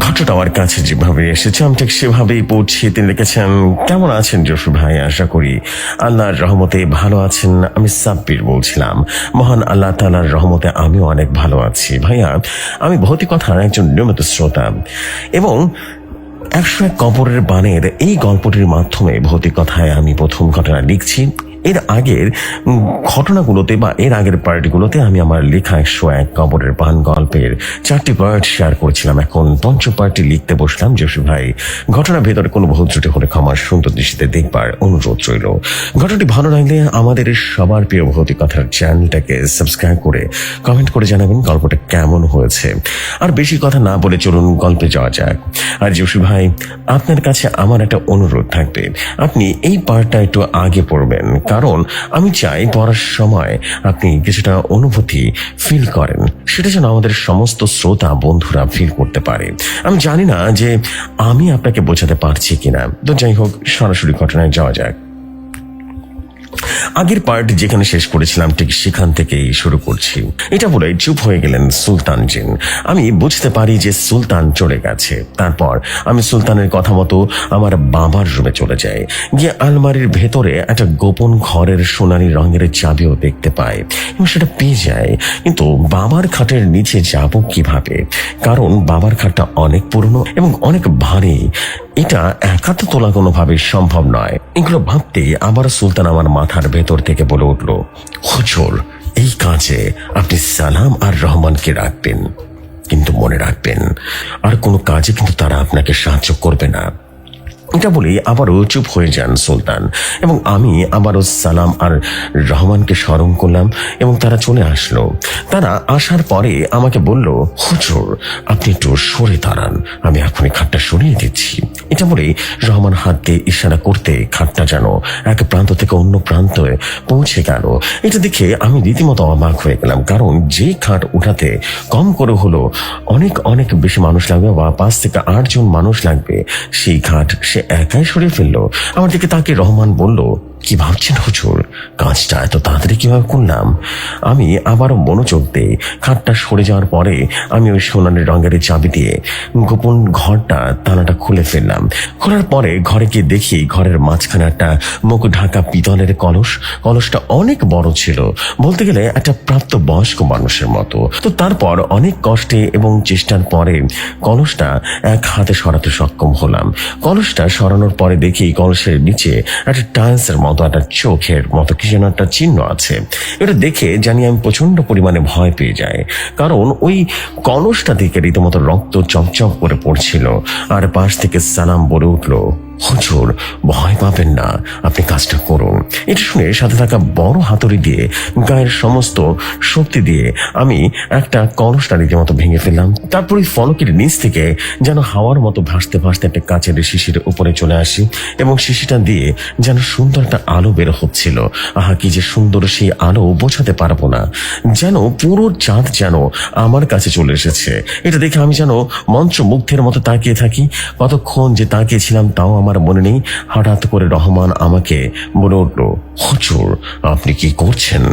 ঘটনাটা আমার কাছে যেভাবে এসেছে আমি ঠিক সেভাবেই পড়ছি। তিনি লিখেছেন, কেমন আছেন জসু ভাই? আশা করি আল্লাহর রহমতে ভালো আছেন। আমি সাব্বির বলছিলাম। মহান আল্লাহ তাআলার রহমতে আমিও অনেক ভালো আছি। ভাইয়া, আমি ভৌতিকথার একজন নিয়মিত শ্রোতা এবং 101 কবরের বানের এই গল্পটির মাধ্যমে ভৌতিকথায় আমি প্রথম ঘটনা লিখছি। এর আগের ঘটনাগুলোতে বা এর আগের পার্টিগুলোতে আমি আমার লেখা 101 কবরের বান গল্পের 4টি পার্ট শেয়ার করেছিলাম। এখন পঞ্চম পার্টি লিখতে বসলাম। জসু ভাই, ঘটনার ভেতরে কোনো ভুল ত্রুটি হলে ক্ষমার সুন্দর দৃষ্টিতে দেখবার অনুরোধ রইল। ঘটনাটি ভালো লাগলে আমাদের সবার প্রিয় ভৌতিকথার চ্যানেলটাকে সাবস্ক্রাইব করে কমেন্ট করে জানাবেন গল্পটা কেমন হয়েছে। আর বেশি কথা না বলে চলুন গল্পে যাওয়া যাক। আর জসু ভাই, আপনার কাছে আমার একটা অনুরোধ থাকবে, আপনি এই পার্টটা একটু আগে পড়বেন, কারণ আমি চাই পড়ার সময় আপনি কিছুটা অনুভূতি ফিল করেন, সেটা যেন আমাদের সমস্ত শ্রোতা বন্ধুরা ফিল করতে পারে। আমি জানি না যে আমি আপনাকে বোঝাতে পারছি কিনা, তো যাই হোক সরাসরি ঘটনায় যাওয়া যাক। আগের পার্ট যেখানে শেষ করেছিলাম ঠিক সেখান থেকেই শুরু করছি। এটা বলে চুপ হয়ে গেলেন সুলতান জিন। আমি বুঝতে পারি যে সুলতান চলে গেছে। তারপর আমি সুলতানের কথা মতো আমার বাবার রুমে চলে যাই। গিয়ে আলমারির ভেতরে একটা গোপন ঘরের সোনালী রঙের চাবিও দেখতে পাই এবং সেটা পেয়ে যায়। কিন্তু বাবার খাটের নিচে যাব কিভাবে? কারণ বাবার খাটটা অনেক পুরনো এবং অনেক ভারী। এটা একা তো তোলা কোনোভাবে সম্ভব নয়। এগুলো ভাবতেই আবার সুলতান আমার মাথার ভেতর থেকে বলে উঠল, হুজুর, এই কাজে আপনি সালাম আর রহমানকে রাখবেন, কিন্তু মনে রাখবেন আর কোনো কাজে কিন্তু তারা আপনাকে সাহায্য করবে না। এটা বলেই আবারও চুপ হয়ে যান সুলতান এবং আমি আবারও সালাম আর রহমানকে স্মরণ করলাম এবং তারা চলে আসলো। তারা আসার পরে আমাকে বলল, হুজুর, আপনি একটু সরে দাঁড়ান, আমি এখনই খাটটা সরিয়ে দিচ্ছি। এটা বলে রহমান হাত দিয়ে ইশারা করতে খাটটা যেন এক প্রান্ত থেকে অন্য প্রান্তে পৌঁছে গেল। এটা দেখে আমি রীতিমতো অবাক হয়ে গেলাম, কারণ যে খাট উঠাতে কম করে হলো অনেক অনেক বেশি মানুষ লাগবে বা 5 থেকে 8 জন মানুষ লাগবে, সেই খাট সে একাই সরিয়ে ফেললো। আমার দিকে তাকে রহমান বলল, কি ভাবছেন হুজুর, কাজটা এত তাড়াতাড়ি কিভাবে করলাম? আমি আবারও মনোযোগ দিয়ে খাটটা সরে যাওয়ার পরে আমি ওই সোনালী রঙের চাবি দিয়ে গোপন ঘরটা তালাটা খুলে ফেললাম। খোলার পরে ঘরে গিয়ে দেখি ঘরের মাঝখানে একটা মুখ ঢাকা পিতলের কলস। কলসটা অনেক বড় ছিল, বলতে গেলে একটা প্রাপ্ত বয়স্ক মানুষের মতো। তো তারপর অনেক কষ্টে এবং চেষ্টার পরে কলসটা এক হাতে সরাতে সক্ষম হলাম। কলসটা সরানোর পরে দেখি কলসের নিচে একটা টাইলসের মতো একটা চোখের মতো কি যেন একটা চিহ্ন আছে। এটা দেখে জানি আমি প্রচন্ড পরিমাণে ভয় পেয়ে যাই, কারণ ওই কলসটা থেকে রীতিমতো রক্ত চকচক করে পড়ছিল। আর পাশ থেকে সালাম বলে উঠল, হুজুর, ভয় পাবেন না, আপনি কাজটা করুন। এটা শুনে সাথে থাকা বড় হাতুড়ি দিয়ে গায়ের সমস্ত শক্তি দিয়ে আমি একটা কলসটা রীতিমতো ভেঙে ফেললাম। তারপর ওই ফলকের নিচ থেকে যেন হাওয়ার মতো ভাসতে ভাসতে একটা কাচের শিশির উপরে চলে আসি এবং শিশিটা দিয়ে যেন সুন্দর একটা আলো বের হচ্ছিল। আহা, কি যে সুন্দর সেই আলো, বোঝাতে পারবো না। যেন পুরো চাঁদ যেন আমার কাছে চলে এসেছে। এটা দেখে আমি যেন মন্ত্রমুগ্ধের মতো তাকিয়ে থাকি। কতক্ষণ যে তাকিয়েছিলাম তাও আমার মনে নেই। হঠাৎ করে রহমান আমাকে বলে উঠল, হুজুর, আপনি কি করছেন?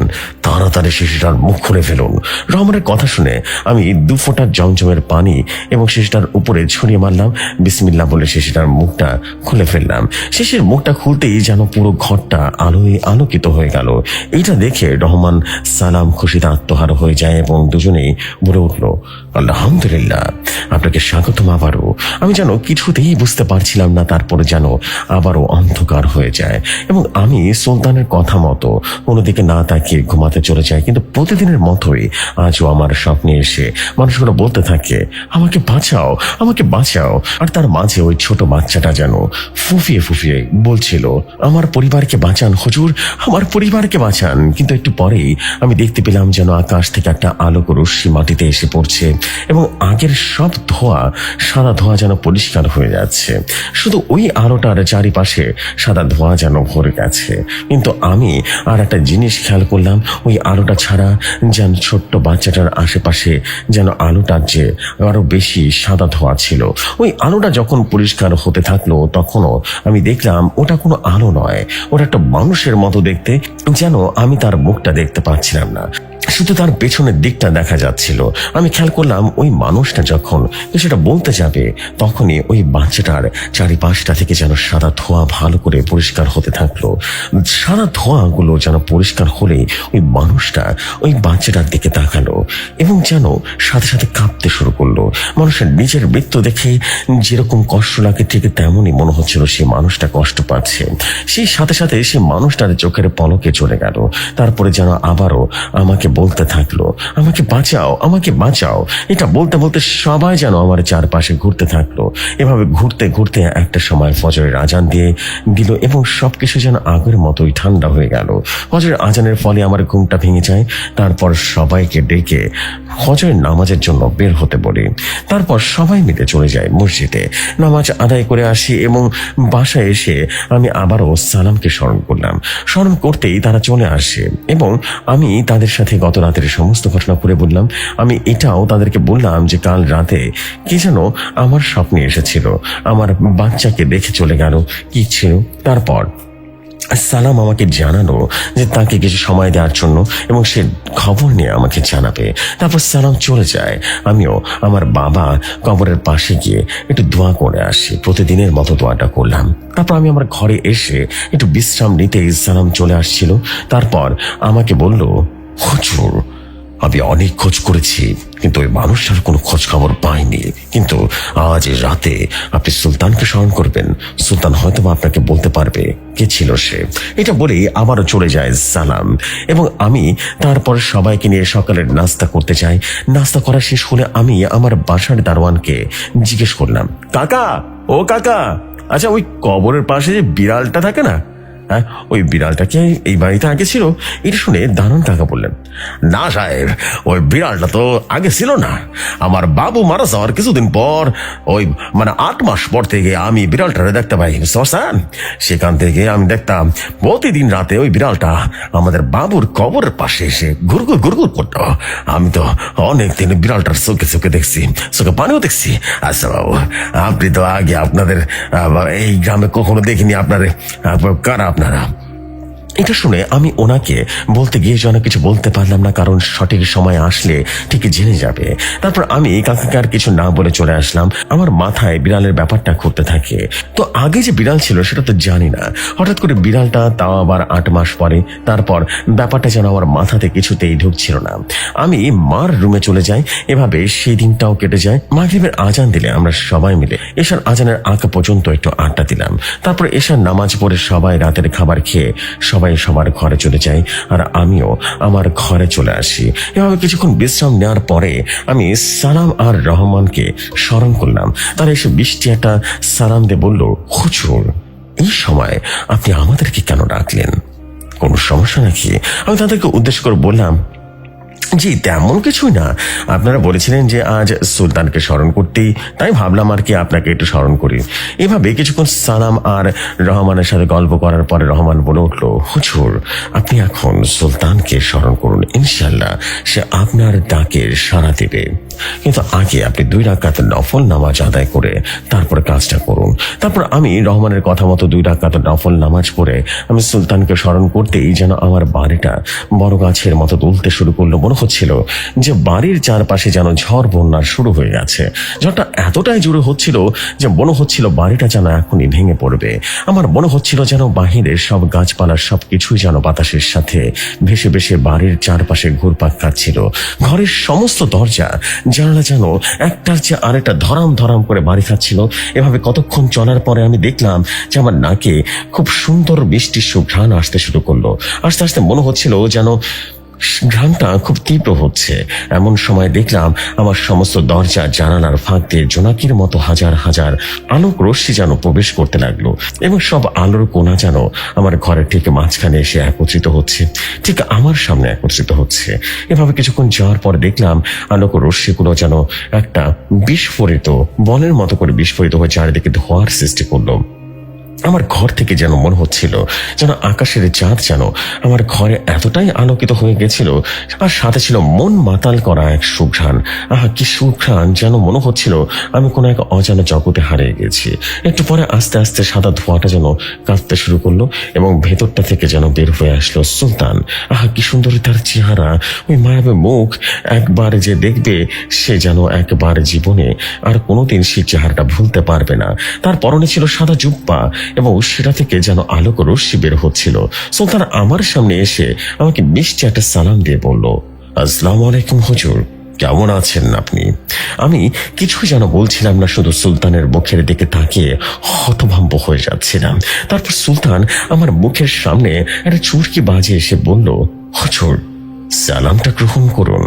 তাড়াতাড়ি শিশুটার মুখ খুলে ফেলুন। রহমানের কথা শুনে আমি 2 ফোঁটা জমজমের পানি এবং শিশুটার উপরে ছড়িয়ে মারলাম। বিসমিল্লাহ বলে শিশুটার মুখটা খুলে ফেললাম। শিশুর মুখটা খুলতেই যেন পুরো ঘরটা আলোয় আলোকিত হয়ে গেল। এটা দেখে রহমান সালাম খুশিতে আত্মহারা হয়ে যায় এবং দুজনেই বলে উঠল, আলহামদুলিল্লাহ, আপনাকে স্বাগতম আবারও। আমি যেন কিছুতেই বুঝতে পারছিলাম না, তারপরে যেন আবারও অন্ধকার হয়ে যায় এবং আমি সুলতানের কথা মতো কোনোদিকে না তাকিয়ে ঘুমাতে চলে যাই। কিন্তু প্রতিদিনের মতোই আজও আমার স্বপ্নে এসে মানুষগুলো বলতে থাকে, আমাকে বাঁচাও, আমাকে বাঁচাও। আর তার মাঝে ওই ছোট বাচ্চাটা যেন ফুফিয়ে ফুফিয়ে বলছিল, আমার পরিবারকে বাঁচান হুজুর, আমার পরিবারকে বাঁচান। কিন্তু একটু পরেই আমি দেখতে পেলাম যেন আকাশ থেকে একটা আলোক রশ্মি মাটিতে এসে পড়ছে এবং আগের সব ধোঁয়া, সাদা ধোঁয়া যেন পরিষ্কার হয়ে যাচ্ছে। শুধু ওই আলোটার চারিপাশে সাদা ধোঁয়া যেন ভরে গেছে। কিন্তু আমি আর একটা জিনিস খেয়াল করলাম, ওই আলোটা ছাড়া যেন ছোট্ট বাচ্চাটার আশেপাশে যেন আলোটার যে আরো বেশি সাদা ধোঁয়া ছিল। ওই আলোটা যখন পরিষ্কার হতে থাকলো তখনও আমি দেখলাম ওটা কোনো আলো নয়, ওটা একটা মানুষের মতো দেখতে, যেন আমি তার মুখটা দেখতে পাচ্ছিলাম না। শুধু তার পেছনের দিকটা দেখা যাচ্ছিল। আমি খেয়াল করলাম ওই মানুষটা যখন কিছুটা বলতে যাবে তখনই ওই বাচ্চাটার চারিপাশটা থেকে যেন সাদা ধোঁয়া ভালো করে পরিষ্কার হতে থাকলো। সাদা ধোঁয়াগুলো যেন পরিষ্কার হলে ওই মানুষটা ওই বাচ্চাটার দিকে তাকালো এবং যেন সাথে সাথে কাঁপতে শুরু করলো। মানুষের নিজের মৃত্যু দেখে যেরকম কষ্ট লাগে ঠিক তেমনই মনে হচ্ছিল সেই মানুষটা কষ্ট পাচ্ছে। সেই সাথে সাথে সে মানুষটার চোখের পলকে চলে গেল। তারপরে যেন আবারও আমাকে বলতে থাকলো, আমাকে বাঁচাও, আমাকে বাঁচাও। এটা বলতে বলতে সবাই যেন আমার চারপাশে ঘুরতে থাকলো। এভাবে ঘুরতে ঘুরতে একটা সময় ফজরের আজান দিয়ে দিল এবং সবকিছু যেন আগের মতোই ঠান্ডা হয়ে গেল। ফজরের আজানের ফলে আমার ঘুমটা ভেঙে যায়। তারপর সবাইকে ডেকে ফজরের নামাজের জন্য বের হতে বলি। তারপর সবাই মিলে চলে যায় মসজিদে, নামাজ আদায় করে আসি এবং বাসায় এসে আমি আবারও সালামকে স্মরণ করলাম। স্মরণ করতেই তারা চলে আসে এবং আমি তাদের সাথে গত রাতের সমস্ত ঘটনা করে বললাম। আমি এটাও তাদেরকে বললাম যে কাল রাতে কি যেন আমার স্বপ্নে এসেছিল, আমার বাচ্চাকে দেখে চলে গেল, কি ছিল। তারপর সালাম আমাকে জানালো যে তাকে কিছু সময় দেওয়ার জন্য এবং সে খবর নিয়ে আমাকে জানাবে। তারপর সালাম চলে যায়। আমিও আমার বাবা কবরের পাশে গিয়ে একটু দোয়া করে আসি। প্রতিদিনের মতো দোয়াটা করলাম। তারপর আমি আমার ঘরে এসে একটু বিশ্রাম নিতেই সালাম চলে আসছিল। তারপর আমাকে বলল, হুজুর, আমি অনেক খোঁজ করেছি কিন্তু ওই মানুষটার কোনো খোঁজ খবর পাইনি, কিন্তু আজ রাতে আপনি সুলতানকে স্মরণ করবেন, সুলতান হয়তো আপনাকে বলতে পারবে কে ছিল সে। এটা বলেই আবারও চলে যায় সালাম এবং আমি তারপর সবাইকে নিয়ে সকালের নাস্তা করতে চাই। নাস্তা করা শেষ হলে আমি আমার বাসার দারোয়ানকে জিজ্ঞেস করলাম, কাকা, ও কাকা, আচ্ছা ওই কবরের পাশে যে বিড়ালটা থাকে না, হ্যাঁ, ওই বিড়ালটা কি এই বাড়িতে আগে ছিল? এটা শুনে দারুণ কাকা বললেন, না সাহেব, ওই বিড়ালটা তো আগে ছিল না। আমার বাবু মারা যাওয়ার কিছুদিন পর, ওই 8 মাস পর থেকে আমি বিড়ালটারে দেখতে পাই, বুঝছেন? সেখান থেকে আমি দেখতাম প্রতিদিন রাতে ওই বিড়ালটা আমাদের বাবুর কবরের পাশে এসে ঘুরঘুর ঘুরঘুর করতো। আমি তো অনেকদিন বিড়ালটার চোখে চোখে দেখছি, চোখে পানিও দেখছি। আচ্ছা বাবু, আপনি তো আগে আপনাদের এই গ্রামে কখনো দেখিনি, কারা আপনারা? এটা শুনে আমি ওনাকে বলতে গিয়ে যেন কিছু বলতে পারলাম না, কারণ সঠিক সময় আসলে ঠিকই জেনে যাবে। তারপর আমি কাকাকে আর কিছু না বলে চলে আসলাম। আমার মাথায় বিড়ালের ব্যাপারটা ঘুরতে থাকে। তো আগে যে বিড়াল ছিল সেটা তো জানি না, হঠাৎ করে বিড়ালটা, তাও আবার 8 মাস পরে। তারপর ব্যাপারটা যেন আমার মাথাতে কিছুতেই ঢুকছিল না। আমি মার রুমে চলে যাই। এভাবে সেই দিনটাও কেটে যায়। মাগরিবের আজান দিলে আমরা সবাই মিলে এশার আজানের আগে পর্যন্ত একটু আড্ডা দিলাম। তারপর এশার নামাজ পড়ে সবাই রাতের খাবার খেয়ে সবাই সবার ঘরে চলে যাই আর আমিও আমার ঘরে চলে আসি। এভাবে কিছুক্ষণ বিশ্রাম নেওয়ার পরে আমি সালাম আর রহমানকে স্মরণ করলাম। তারা এসে বৃষ্টি একটা সালাম দিয়ে বলল, হুজুর, এই সময় আপনি আমাদেরকে কেন ডাকলেন? কোনো সমস্যা নাকি? আমি তাদেরকে উদ্দেশ্য করে বললাম, জি তেমন কিছুই না, আপনারা বলেছিলেন যে আজ সুলতানকে স্মরণ করতেই, তাই ভাবলাম আর কি আপনাকে একটু স্মরণ করি। এভাবে কিছুক্ষণ সালাম আর রহমানের সাথে গল্প করার পরে রহমান বলে উঠলো, হুজুর, আপনি এখন সুলতানকে স্মরণ করুন, ইনশাল্লাহ সে আপনার ডাকে সাড়া দেবে, কিন্তু আগে আপনি 2 রাকাত নফল নামাজ আদায় করে তারপর কাজটা করুন। তারপর আমি রহমানের কথা মতো 2 রাকাত নফল নামাজ পড়ে আমি সুলতানকে স্মরণ করতেই যেন আমার বাড়িটা বড় গাছের মতো দুলতে শুরু করলো। মনে হচ্ছিল যে বাড়ির চারপাশে যেন ঝড় বন্যা শুরু হয়ে গেছে। ঝড়টা এতটাই জোরে হচ্ছিল যে মনে হচ্ছিল বাড়িটা যেন এখনই ভেঙে পড়বে। আমার মনে হচ্ছিল যেন বাহিরের সব গাছপালার সবকিছুই যেন বাতাসের সাথে ভেসে ভেসে বাড়ির চারপাশে ঘুরপাক খাচ্ছিল। ঘরের সমস্ত দরজা জানালা যেন একটার চেয়ে আরেকটা ধরাম ধরাম করে বাড়ি খাচ্ছিল। এভাবে কতক্ষণ চলার পরে আমি দেখলাম যে আমার নাকে খুব সুন্দর মিষ্টি সুঘ্রাণ আসতে শুরু করলো। আস্তে আস্তে মনে হচ্ছিল যেন ঘ্রাণটা খুব তীব্র হচ্ছে। এমন সময় দেখলাম আমার সমস্ত দরজা জানালার ফাঁক দিয়ে জোনাকির মতো হাজার হাজার আলোক রশ্মি যেন প্রবেশ করতে লাগলো এবং সব আলোর কোণা যেন আমার ঘরের ঠিক মাঝখানে এসে একত্রিত হচ্ছে, ঠিক আমার সামনে একত্রিত হচ্ছে। এভাবে কিছুক্ষণ যাওয়ার পর দেখলাম আলোক রশ্মিগুলো যেন একটা বিস্ফোরিত বলের মতো করে বিস্ফোরিত হয়ে চারিদিকে ধোঁয়ার সৃষ্টি করলো। আমার ঘর থেকে যেন মনে হচ্ছিল যেন আকাশের চাঁদ যেন আমার ঘরে এতটাই আলোকিত হয়ে গেছিল, আর সাথে ছিল মন মাতাল করা এক সুঘ্রাণ। আহা, কি সুঘ্রাণ! যেন মনে হচ্ছিল আমি কোনো এক অজানা জগতে হারিয়ে গেছি। একটু পরে আস্তে আস্তে সাদা ধোঁয়াটা যেন কাঁপতে শুরু করলো এবং ভেতরটা থেকে যেন বের হয়ে আসলো সুলতান। আহা, কি সুন্দর তার চেহারা, ওই মায়াবী মুখ। একবার যে দেখবে সে যেন একবার জীবনে আর কোনোদিন সেই চেহারাটা ভুলতে পারবে না। তার পরনে ছিল সাদা জুব্বা এবং সেটা থেকে যেন আলোক রশ্মি বের হচ্ছিল। সুলতান আমার সামনে এসে আমাকে মিষ্টি একটা সালাম দিয়ে বলল, আসসালামু আলাইকুম হুজুর, কেমন আছেন আপনি? আমি কিছুই যেন বলছিলাম না, শুধু সুলতানের মুখের দিকে তাকিয়ে হতভম্ব হয়ে যাচ্ছিলাম। তারপর সুলতান আমার মুখের সামনে একটা চুরকি বাজে এসে বলল, হুজুর, সালামটা গ্রহণ করুন,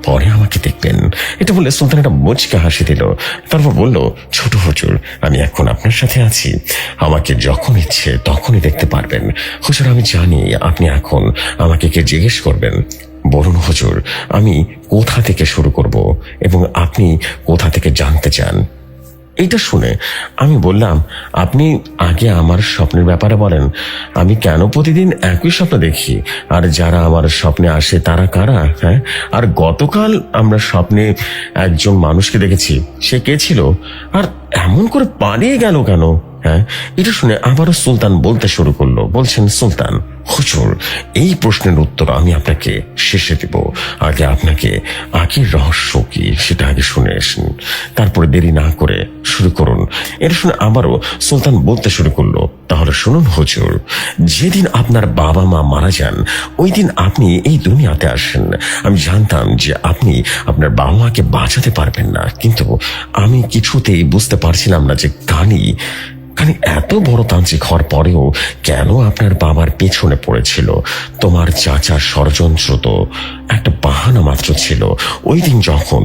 পরে আমাকে দেখবেন। এটা বলে সুলতান একটা মুচকা হাসি দিল। তারপর বলল, ছোট হুজুর, আমি এখন আপনার সাথে আছি, আমাকে যখন ইচ্ছে তখনই দেখতে পারবেন। হুজুর, আমি জানি আপনি এখন আমাকে কে জিজ্ঞেস করবেন। বলুন হুজুর, আমি কোথা থেকে শুরু করব এবং আপনি কোথা থেকে জানতে চান? এইটা শুনে আমি বললাম, আপনি আগে আমার স্বপ্নের ব্যাপারে বলেন। আমি কেন প্রতিদিন একই স্বপ্ন দেখি, আর যারা আমার স্বপ্নে আসে তারা কারা? হ্যাঁ, আর গতকাল আমরা স্বপ্নে একজন মানুষকে দেখেছি, সে কে ছিল, আর এমন করে পালিয়ে গেল কেন? হ্যাঁ, এটা শুনে আবারও সুলতান বলতে শুরু করলো। বলছেন, সুলতান হুজুর, এই প্রশ্নের উত্তর আমি আপনাকে শেষে দেব, আগে আপনাকে আগের রহস্য কি সেটা আগে শুনে আসেন, তারপরে দেরি না করে শুরু করুন। এটা শুনে আবারও সুলতান বলতে শুরু করলো, তাহলে শুনুন হুজুর, যেদিন আপনার বাবা মা মারা যান ওই দিন আপনি এই দুনিয়াতে আসেন। আমি জানতাম যে আপনি আপনার বাবা মাকে বাঁচাতে পারবেন না, কিন্তু আমি কিছুতেই বুঝতে পারছিলাম না যে কানি এত বড় তান্ত্রিক হওয়ার পরেও কেন আপনার বাবার পেছনে পড়েছিল। তোমার চাচার ষড়যন্ত্র তো একটা বাহানা মাত্র ছিল। ওই দিন যখন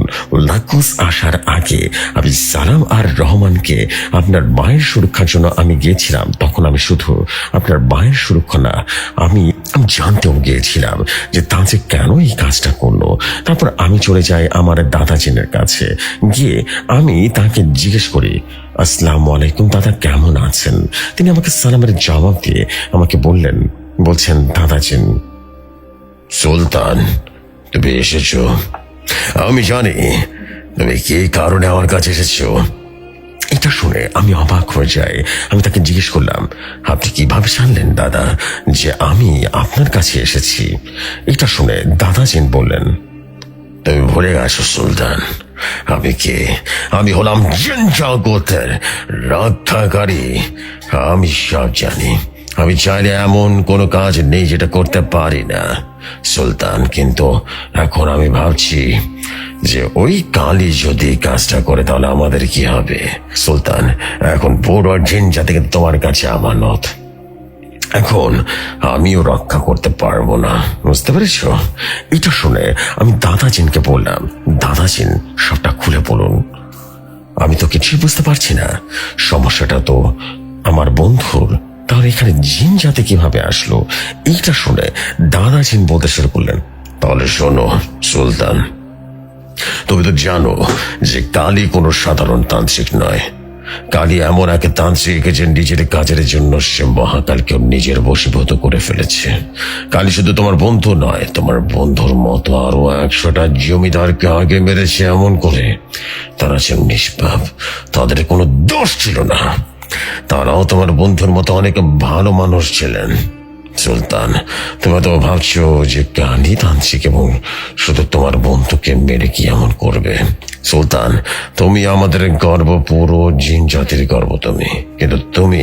লাকুস আসার আগে আমি সালাম আর রহমানকে আপনার মায়ের সুরক্ষার জন্য আমি গিয়েছিলাম, তখন আমি শুধু আপনার মায়ের সুরক্ষা না, আমি জানতেও গিয়েছিলাম যে তান্ত্রিক কেন এই কাজটা করলো। তারপর আমি চলে যাই আমার দাদাজিনের কাছে, গিয়ে আমি তাকে জিজ্ঞেস করি, আসসালামু আলাইকুম দাদা, কেমন আছেন? তিনি আমাকে সালামের জবাব দিয়ে আমাকে বলছেন, দাদাজিন, সুলতান তুমি এসেছো, আমি জানি তুমি কি কারণে আমার কাছে এসেছো। এটা শুনে আমি অবাক হয়ে যাই। আমি তাকে জিজ্ঞেস করলাম, আপনি কিভাবে জানলেন দাদা যে আমি আপনার কাছে এসেছি? এটা শুনে দাদাজিন বললেন, তুমি ভুলে গেছো সুলতান, আমি কে? আমি হলাম জিন জগতের রক্ষাকারী। আমি সব জানি। আমি চাইলে এমন কোনো কাজ নেই যেটা করতে পারি না সুলতান, কিন্তু এখন আমি ভাবছি যে ওই কালী যদি কাজটা করে তাহলে আমাদের কি হবে সুলতান? এখন পুরো জিন জাতি তোমার কাছে আমানত, এখন আমিও রক্ষা করতে পারবো না, বুঝতে পেরেছ? এটা শুনে আমি দাদাজিনকে বললাম, দাদাজিন সবটা খুলে বলুন, আমি তো কিছুই বুঝতে পারছি না। সমস্যাটা তো আমার বন্ধুর, তাহলে এখানে জিন জাতি কিভাবে আসলো? এইটা শুনে দাদাজিন বলতে শুরু করলেন, তাহলে শোনো সুলতান, তুমি তো জানো যে কালী কোনো সাধারণ তান্ত্রিক নয়। কালী এমন এক তান্ত্রিক যে নিজের কাজের জন্য সে মহাকালকেও নিজের বশীভূত করে ফেলেছে। কালী শুধু তোমার বন্ধু নয়, তোমার বন্ধুর মতো আরো 100টা জমিদারকে আগে মেরেছে, এমন করে তারা ছিল নিষ্পাপ, তাদের কোনো দোষ ছিল না। তারাও তোমার বন্ধুর মতো অনেক ভালো মানুষ ছিলেন। সুলতান, তুমি তো ভাবছো যে কালী তান্ত্রিক এবং শুধু তোমার বন্ধুকে মেরে কি এমন করবে। সুলতান, তুমি আমাদের গর্ব, পুরো জিন জাতির গর্ব তুমি, কিন্তু তুমি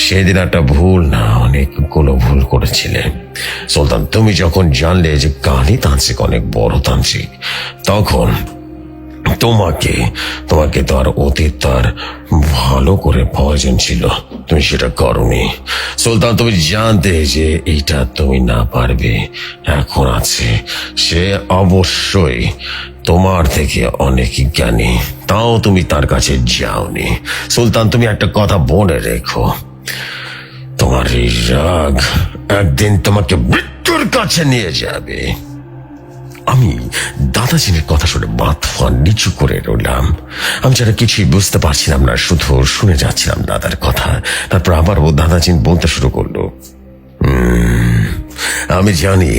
সেদিন একটা ভুল না অনেকগুলো ভুল করেছিলে। সুলতান, তুমি যখন জানলে যে কালী তান্ত্রিক অনেক বড় তান্ত্রিক, তখন তোমাকে তো আর অতীত তার ভালো করে প্রয়োজন ছিল, তুমি সেটা করনি। সুলতান, তুমি জানতে যে এইটা তুমি না পারবে। এখন আছে সে অবশ্যই তোমার থেকে অনেক জ্ঞানী, তাও তুমি তার কাছে যাওনি। সুলতান, তুমি একটা কথা মনে রেখো, তোমার এই রাগ একদিন তোমাকে মৃত্যুর কাছে নিয়ে যাবে। আমি দাদাজিনের কথা শুনে মাথা নিচু করে রইলাম। আমি যেন কিছুই বুঝতে পারছিলাম না, শুধু শুনে যাচ্ছিলাম দাদার কথা। তারপর আবার ও দাদাজিন বলতে শুরু করলো, আমি জানি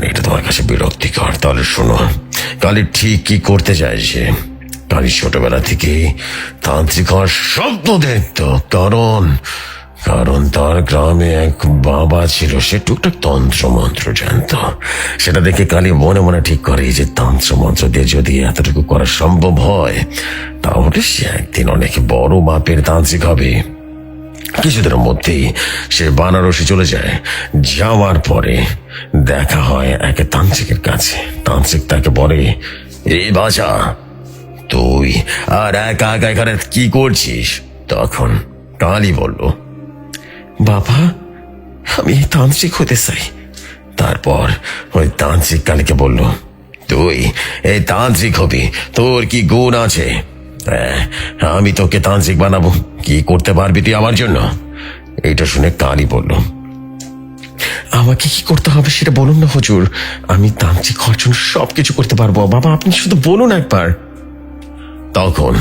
এটা তোমার কাছে বিরক্তিকর। তাহলে শোনো, কালী ঠিক কি করতে চাইছে। কালী ছোটবেলা থেকে তান্ত্রিক হওয়ার স্বপ্ন দেখত। কারণ তার গ্রামে এক বাবা ছিল, সে টুকটাক তন্ত্র মন্ত্র জানত। সেটা দেখে কালী মনে মনে ঠিক করে যে তন্ত্র মন্ত্র দিয়ে যদি এতটুকু করা সম্ভব হয়, তাহলে সে একদিন অনেক বড় মাপের তান্ত্রিক হবে। কিছুদিনের মধ্যেই সে বানারসে চলে যায়। যাওয়ার পরে দেখা হয় এক তান্ত্রিকের কাছে। তান্ত্রিক তাকে বলে, এই বাছা, তুই আর একা একা এখানে কি করছিস? তখন কালী বলল, বাবা, আমি তান্ত্রিক হতে চাই। তারপর ওই তান্ত্রিক কালীকে বলল, তুই এই তান্ত্রিক হবি? তোর কি গুণ আছে? আমি তোকে তান্ত্রিক বানাবো, কি করতে পারবি তুই আমার জন্য? এইটা শুনে কালী বলল, আমাকে কি করতে হবে সেটা বলুন না হুজুর, আমি তান্ত্রিক হওয়ার জন্য সবকিছু করতে পারবো। বাবা, আপনি শুধু বলুন একবার। তখন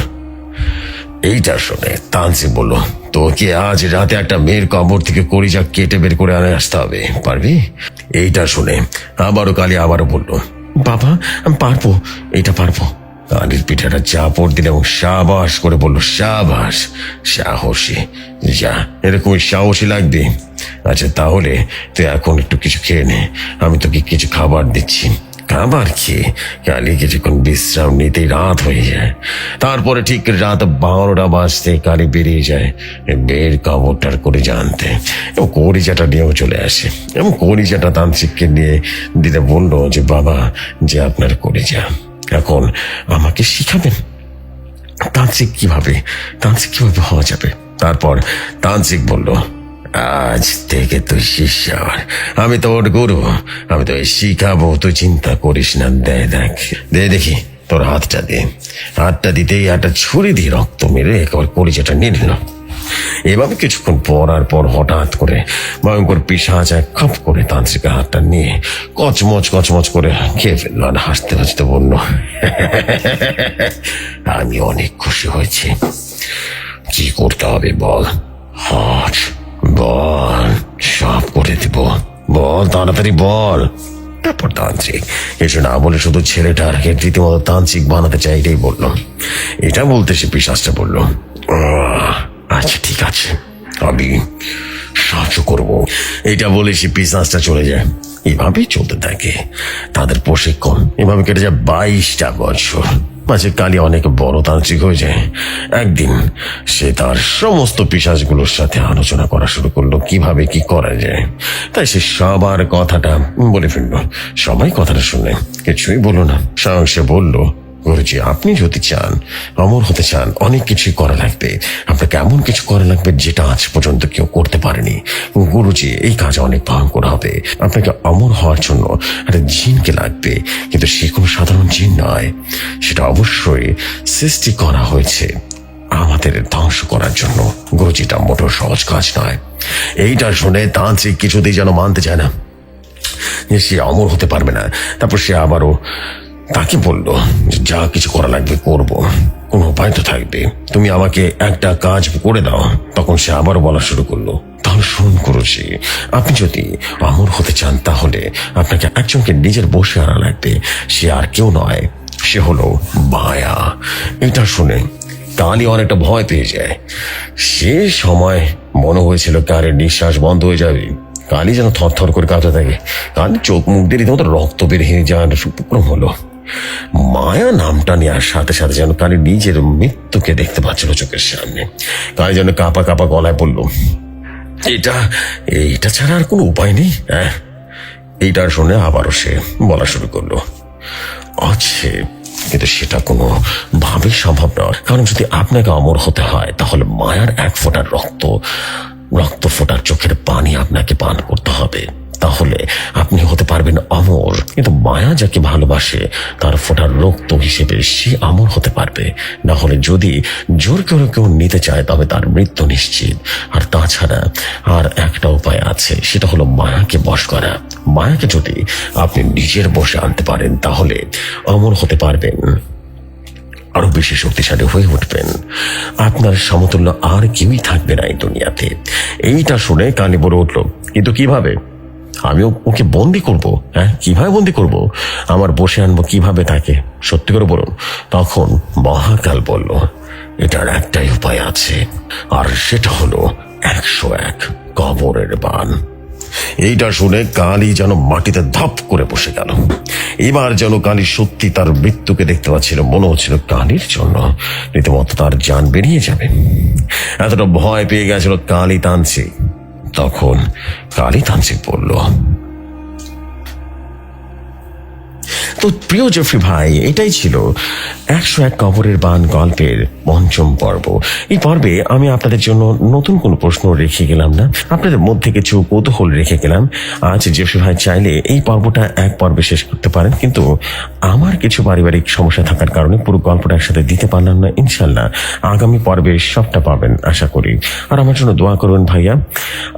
এইটা শুনে তান্ত্রিক বলল, তোকে আজ রাতে একটা মেয়ের কবর থেকে কলিজা কেটে বের করে আনে আসতে হবে, পারবি? এইটা শুনে আবারও বলল, বাবা, আমি পারবো, এইটা পারবো। কালীর পিঠে একটা চাপড় দিল এবং সাবাস করে বলল, সাবাস, সাহসী, যা, এরকম সাহসী লাগবে। আচ্ছা, তাহলে তুই এখন একটু কিছু খেয়ে নে, আমি তোকে কিছু খাবার দিচ্ছি। খাবার খেয়ে কালী কিছুক্ষণ বিশ্রাম নিতেই রাত হয়ে যায়। তারপরে ঠিক রাত 12টা বাজতে কালী বেরিয়ে যায় বের কবরটার করে জানতে, এবং কলিজাটা নিয়েও চলে আসে। এবং কলিজাটা তান্ত্রিককে নিয়ে দিতে বললো যে, বাবা, যে আপনার কলিজা, এখন আমাকে শিখাবেন তান্ত্রিক কিভাবে হওয়া যাবে। তারপর তান্ত্রিক বলল, আজ থেকে তুই শিষ্য, আমি তোর গুরু, আমি তোকে শিখাবো, তুই চিন্তা করিস না। দে দেখি তোর হাতটা দিতেই একটা ছুরি দিয়ে রক্ত মেরে একবার কলিজাটা নিয়ে নিল। এভাবে কিছুক্ষণ পর হঠাৎ করে ভয়ঙ্কর পিশাচ এক খপ করে তান্ত্রিকের হাতটা নিয়ে কচমচ করে খেয়ে ফেললো। আর হাসতে বলল, আমি অনেক খুশি হয়েছি। কি করতে হবে বল? হাট, বল, সব করে দিব, বল, তাড়াতাড়ি বল। তারপর তান্ত্রিক কিছু না বলে শুধু ছেলেটাকে রীতিমতো তান্ত্রিক বানাতে চাই, এটাই বললো। এটা বলতে সে পিশাচটা বলল, আচ্ছা ঠিক আছে, আমি সাহায্য করবো। এটা বলে সে পিশাচটা চলে যায়। এভাবেই চলতে থাকে তাদের প্রশিক্ষণ। এভাবে কেটে যায় 22টা বছর। মাঝে কালী অনেক বড় তান্ত্রিক হয়ে যায়। একদিন সে তার সমস্ত পিশাচগুলোর সাথে আলোচনা করা শুরু করলো কিভাবে কি করা যায়। তাই সে সবার কথাটা বলে ফেললো। সবাই কথাটা শুনে কিছুই বললো না। স্বয়ং সে বলল, গুরুজি, আপনি যদি চান, অমর হতে চান, অনেক কিছুই করা লাগবে। আপনাকে এমন কিছু করা লাগবে যেটা আজ পর্যন্ত কেউ করতে পারেনি। গুরুজি, এই কাজ অনেক ভয়ঙ্কর হবে। আপনাকে অমর হওয়ার জন্য একটা জিনকে লাগবে, কিন্তু সে কোনো সাধারণ জিন নয়। সেটা অবশ্যই সৃষ্টি করা হয়েছে আমাদের ধ্বংস করার জন্য। গুরুজি, এটা মোটেও সহজ কাজ নয়। এইটা শুনে তান্ত্রিক কিছুতেই যেন মানতে চায় না যে সে অমর হতে পারবে না। তারপর সে আবারও তাকে বলল, যা কিছু করা লাগবে করব, কোনো উপায় তো থাকবে, তুমি আমাকে একটা কাজ করে দাও। তখন সে আবারও বলা শুরু করলো, তাহলে শুনুন গুরুজি, আপনি যদি অমর হতে চান তাহলে আপনাকে একজনকে নিজের বসে আনা লাগবে। সে আর কেউ নয়, সে হলো মায়া। এটা শুনে কালী অনেকটা ভয় পেয়ে যায়। সে সময় মনে হয়েছিল কারের নিঃশ্বাস বন্ধ হয়ে যাবে। কালী যেন থরথর করে কাঁপতে থাকে। কালী চোখ মুখ দিয়ে রীতিমতো রক্ত বের হয়ে যাওয়ার উপক্রম হলো। মায়া নামটা নেওয়ার সাথে সাথে যেন কালী নিজের মৃত্যুকে দেখতে পাচ্ছিল চোখের সামনে। কালী যেন কাঁপা গলায় বলল, এটা ছাড়া আর কোনো উপায় নেই। এইটার শুনে আবারও সে বলা শুরু করলো, আছে, কিন্তু সেটা কোনো ভাবেই সম্ভব নয়। কারণ যদি আপনাকে অমর হতে হয় তাহলে মায়ার এক ফোঁটার রক্ত ফোটার চোখের পানি আপনাকে পান করতে হবে। তাহলে আপনি হতে পারবেন অমর। কিন্তু মায়া যাকে ভালোবাসে তার ফোটার রক্ত হিসেবে সে অমর হতে পারবে। না হলে যদি জোর করে কেউ নিতে চায় তবে তার মৃত্যু নিশ্চিত। আর তাছাড়া আর একটা উপায় আছে, সেটা হলো মায়াকে বশ করা। মায়াকে যদি আপনি নিজের বশে আনতে পারেন তাহলে অমর হতে পারবেন, আরো বেশি শক্তিশালী হয়ে উঠবেন। আপনার সমতুল্য আর কেউই থাকবে না এই দুনিয়াতে। এইটা শুনে কানে বলে উঠল, কিন্তু কিভাবে? আমি ওকে বন্দি করব? হ্যাঁ, কিভাবে বন্দি করব? আমার বসে আনবো কিভাবে তাকে? সত্যি করে বলুন। তখন মহাকাল বলল, এটার একটাই উপায় আছে, আর সেটা হলো 101 কবরের বান। এইটা শুনে কালী যেন মাটিতে ধপ করে বসে গেল। এবার যেন কালী সত্যি তার মৃত্যুকে দেখতে পাচ্ছিল। মনে হচ্ছিল কালীর জন্য রীতিমতো তার জান বেরিয়ে যাবে। এতটা ভয় পেয়ে গেছিল কালী তান্ত্রিক। তখন কালী তান্ত্রিক বলল, তো প্রিয় জেফরি ভাই, এটাই ছিল 101 কবরের বান গল্পের পঞ্চম পর্ব। এই পর্বে আমি আপনাদের জন্য নতুন কোনো প্রশ্ন রেখে গেলাম না, আপনাদের মধ্যে কিছু কৌতূহল রেখে গেলাম। আজ জেফরি ভাই চাইলে এই পর্বটা এক পর্বে শেষ করতে পারেন, কিন্তু আমার কিছু পারিবারিক সমস্যা থাকার কারণে পুরো গল্পটা একসাথে দিতে পারলাম না। ইনশাল্লাহ আগামী পর্বে সবটা পাবেন আশা করি। আর আমার জন্য দোয়া করবেন ভাইয়া।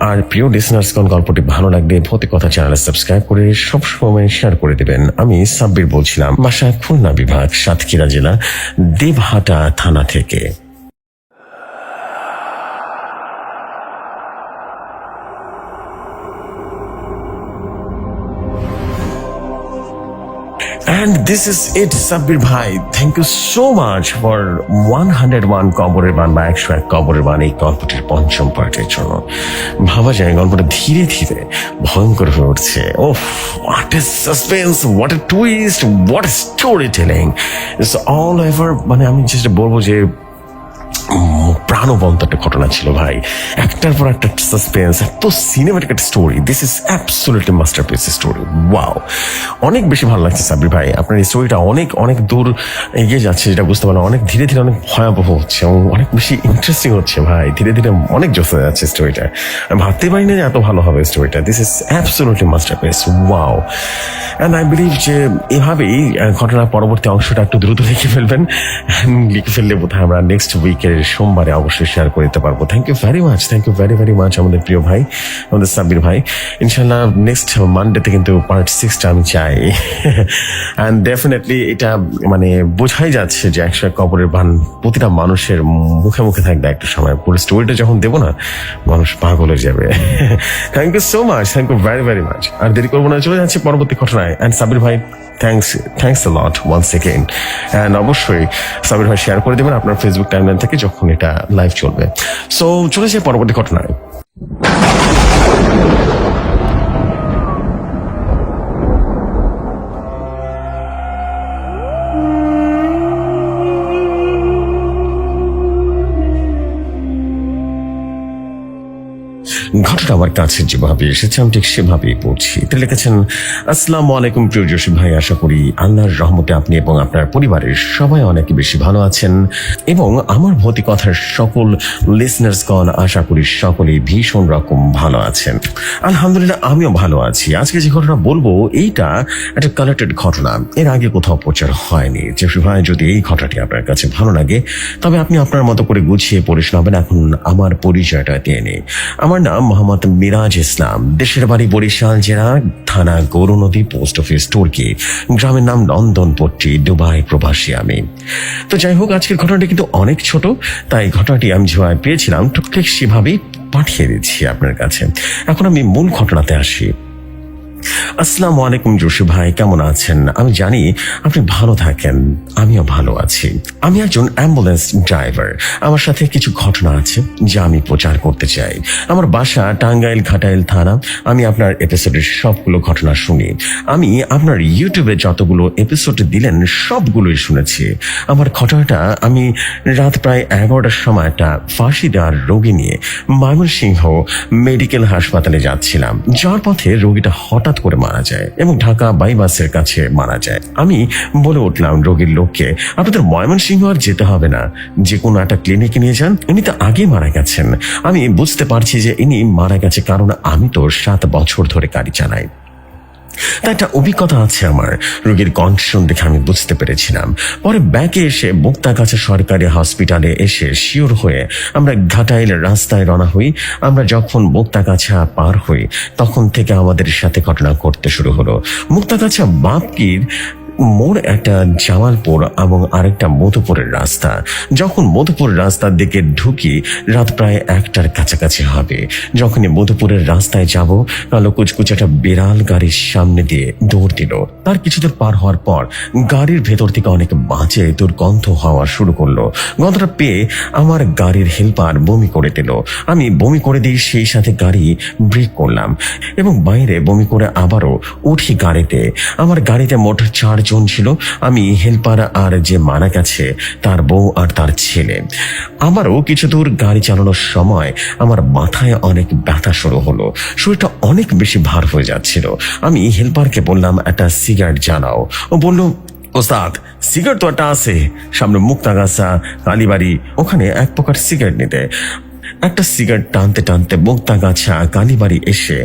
আর প্রিয় লিসনার্সগণ, গল্পটি ভালো লাগলে ভৌতিক কথা চ্যানেলে সাবস্ক্রাইব করে সবসময় শেয়ার করে দেবেন। আমি সাব্বির বলছিলাম, বাসা খুলনা বিভাগ, সাতক্ষীরা জেলা, দেবহাটা থানা থেকে। And this is it, Sabbir Bhai. Thank you so much for 101 কবরের বান বা 101 কবরের বান এই গল্পটির পঞ্চম পার্টের জন্য। ভাবা যায় গল্পটা ধীরে ধীরে ভয়ঙ্কর হয়ে উঠছে। ওহ, what a suspense, what a twist, what a storytelling. It's all ever, মানে আমি জাস্ট বলবো যে প্রাণবন্ত একটা ঘটনা ছিল ভাই। একটার পর একটা সাসপেন্স, এত সিনেমাটিক একটা story. This is absolutely masterpiece story. Wow, অনেক বেশি ভালো লাগছে সাব্বির ভাই। আপনার এই স্টোরিটা অনেক অনেক দূর এগিয়ে যাচ্ছে, যেটা বুঝতে পারলাম। অনেক ধীরে ধীরে অনেক ভয়াবহ হচ্ছে এবং অনেক বেশি ইন্টারেস্টিং হচ্ছে ভাই। ধীরে ধীরে অনেক জোশ হয়ে যাচ্ছে স্টোরিটা। আমি ভাবতে পারি না যে এত ভালো হবে স্টোরিটা। This is absolutely masterpiece. Wow. And I believe যে এভাবেই ঘটনার পরবর্তী অংশটা একটু দ্রুত লিখে ফেলবেন। লিখে ফেললে বোধহয় আমরা নেক্সট উইকের সোমবারে অবশ্যই শেয়ার করে দিতে পারবো। Thank you very much, thank you very very much আমাদের প্রিয় ভাই, আমাদের সাব্বির ভাই। ইনশাল্লাহ নেক্সট মানডেতে কিন্তু পার্ট 6টা আমি চাই। অ্যান্ড ডেফিনেটলি এটা মানে বোঝাই যাচ্ছে যে 101 কবরের বান প্রতিটা মানুষের মুখে মুখে থাকবে একটা সময়। পুরো স্টোরিটা যখন দেবো না, মানুষ পাগল হয়ে যাবে। Thank you so much, thank you very very much. আর দেরি করবো না, চলে যাচ্ছে পরবর্তী ঘটনায়। অ্যান্ড সাব্বির ভাই, thanks a lot once again. And অবশ্যই সাবির ভাই শেয়ার করে দেবেন আপনার ফেসবুক টাইমলাইন থেকে যখন এটা লাইভ চলবে। সো চলে যাই পরবর্তী ঘটনায়। ঘটনা আমার কাছে যেভাবে এসেছে আমি ঠিক সেভাবেই পড়ছি। তিনি লিখেছেন, আসসালামু আলাইকুম প্রিয় জসিম ভাই, আশা করি আল্লাহর রহমতে আপনি এবং আপনার পরিবারের সবাই অনেক বেশি ভালো আছেন এবং আমার ভৌতিক কথার সকল লিসনার্সগণ আশা করি সকলেই ভীষণ রকম ভালো আছেন। আলহামদুলিল্লাহ আমিও ভালো আছি। আজকে যে ঘটনা বলবো এইটা একটা কালেক্টেড ঘটনা, এর আগে কোথাও প্রচার হয়নি। জসিম ভাই, যদি এই ঘটনাটি আপনার কাছে ভালো লাগে তবে আপনি আপনার মতো করে গুছিয়ে পড়ে শোনাবেন। এখন আমার পরিচয়টা দিয়ে নেই। আমার নাম মোহাম্মদ মিরাজ ইসলাম, দেশের বাড়ি বরিশাল জেলা, থানা গৌরনদী, পোস্ট অফিস তুর্কি, গ্রামের নাম নন্দনপট্টি, দুবাই প্রবাসী আমি। তো যাই হোক, আজকের ঘটনাটি কিন্তু অনেক ছোট, তাই ঘটনাটি আমি যেভাবে পেয়েছিলাম ঠিক সেভাবেই পাঠিয়ে দিচ্ছি আপনার কাছে। এখন আমি মূল ঘটনাতে আসি। আসসালামু আলাইকুম জসিম ভাই, কেমন আছেন? আমি জানি আপনি ভালো থাকেন, আমিও ভালো আছি। আমি একজন অ্যাম্বুলেন্স ড্রাইভার। আমার সাথে কিছু ঘটনা আছে যা আমি প্রচার করতে চাই। আমার বাসা টাঙ্গাইল ঘাটাইল থানা। আমি আপনার এপিসোডের সবগুলো ঘটনা শুনি। আমি আপনার ইউটিউবে যতগুলো এপিসোড দিলেন সবগুলোই শুনেছি। আমার ঘটনাটা, আমি রাত প্রায় 11টার সময় একটা ফাঁসি দেওয়ার রোগী নিয়ে ময়মনসিংহ মেডিকেল হাসপাতালে যাচ্ছিলাম। যাওয়ার পথে রোগীটা হঠাৎ হঠাৎ করে মারা যায় এবং ঢাকা বাইপাসের কাছে মারা যায়। আমি বলে উঠলাম রোগীর লোককে, আপনাদের ময়মনসিংহ আর যেতে হবে না, যে কোনো একটা ক্লিনিকে নিয়ে যান, ইনি তো আগে মারা গেছেন। আমি বুঝতে পারছি যে ইনি মারা গেছে কারণ আমি তো 7 বছর ধরে গাড়ি চালাই, তা একটা অভিজ্ঞতা আছে আমার। রোগীর কন্ডিশন দেখে আমি বুঝতে পেরেছিলাম। পরে ব্যাকে এসে মুক্তাগাছা সরকারি হসপিটালে এসে শিওর হয়ে আমরা ঘাটাইল রাস্তায় রওনা হই। আমরা যখন মুক্তাগাছা পার হই তখন থেকে আমাদের সাথে ঘটনা ঘটতে শুরু হলো। মুক্তাগাছা বাপকির মোড় একটা জামালপুর এবং আরেকটা মধুপুরের রাস্তা। যখন মধুপুর রাস্তার দিকে ঢুকি রাত প্রায় 1টার কাছাকাছি হবে। যখনই মধুপুরের রাস্তায় যাব কালো কুচকুচ একটা বিড়াল গাড়ির সামনে দিয়ে দৌড় দিল। তার কিছুদূর পার হওয়ার পর গাড়ির ভেতর থেকে অনেক বাজে দুর্গন্ধ হওয়া শুরু করলো। গন্ধটা পেয়ে আমার গাড়ির হেল্পার বমি করে দিল। আমি বমি করে দিই, সেই সাথে গাড়ি ব্রেক করলাম এবং বাইরে বমি করে আবারও উঠি গাড়িতে। আমার গাড়িতে মোট 4 জন ছিল, আমি, হেল্পার আর যে মারা গেছে তার বউ আর তার ছেলে। আমারও কিছু দূর গাড়ি চালানোর সময় আমার মাথায় অনেক ব্যথা শুরু হলো, শরীরটা অনেক বেশি ভার হয়ে যাচ্ছিল। আমি হেল্পারকে বললাম একটা সিগারেট জ্বালাও। ও বলল, ওস্তাদ সিগারেট তো একটা আছে সামনে মুক্তাগাছা কালীবাড়ি, ওখানে 1 প্রকার সিগারেট নিতে। একটা সিগারেট টানতে টানতে মুক্তাগাছা কালীবাড়ি এসে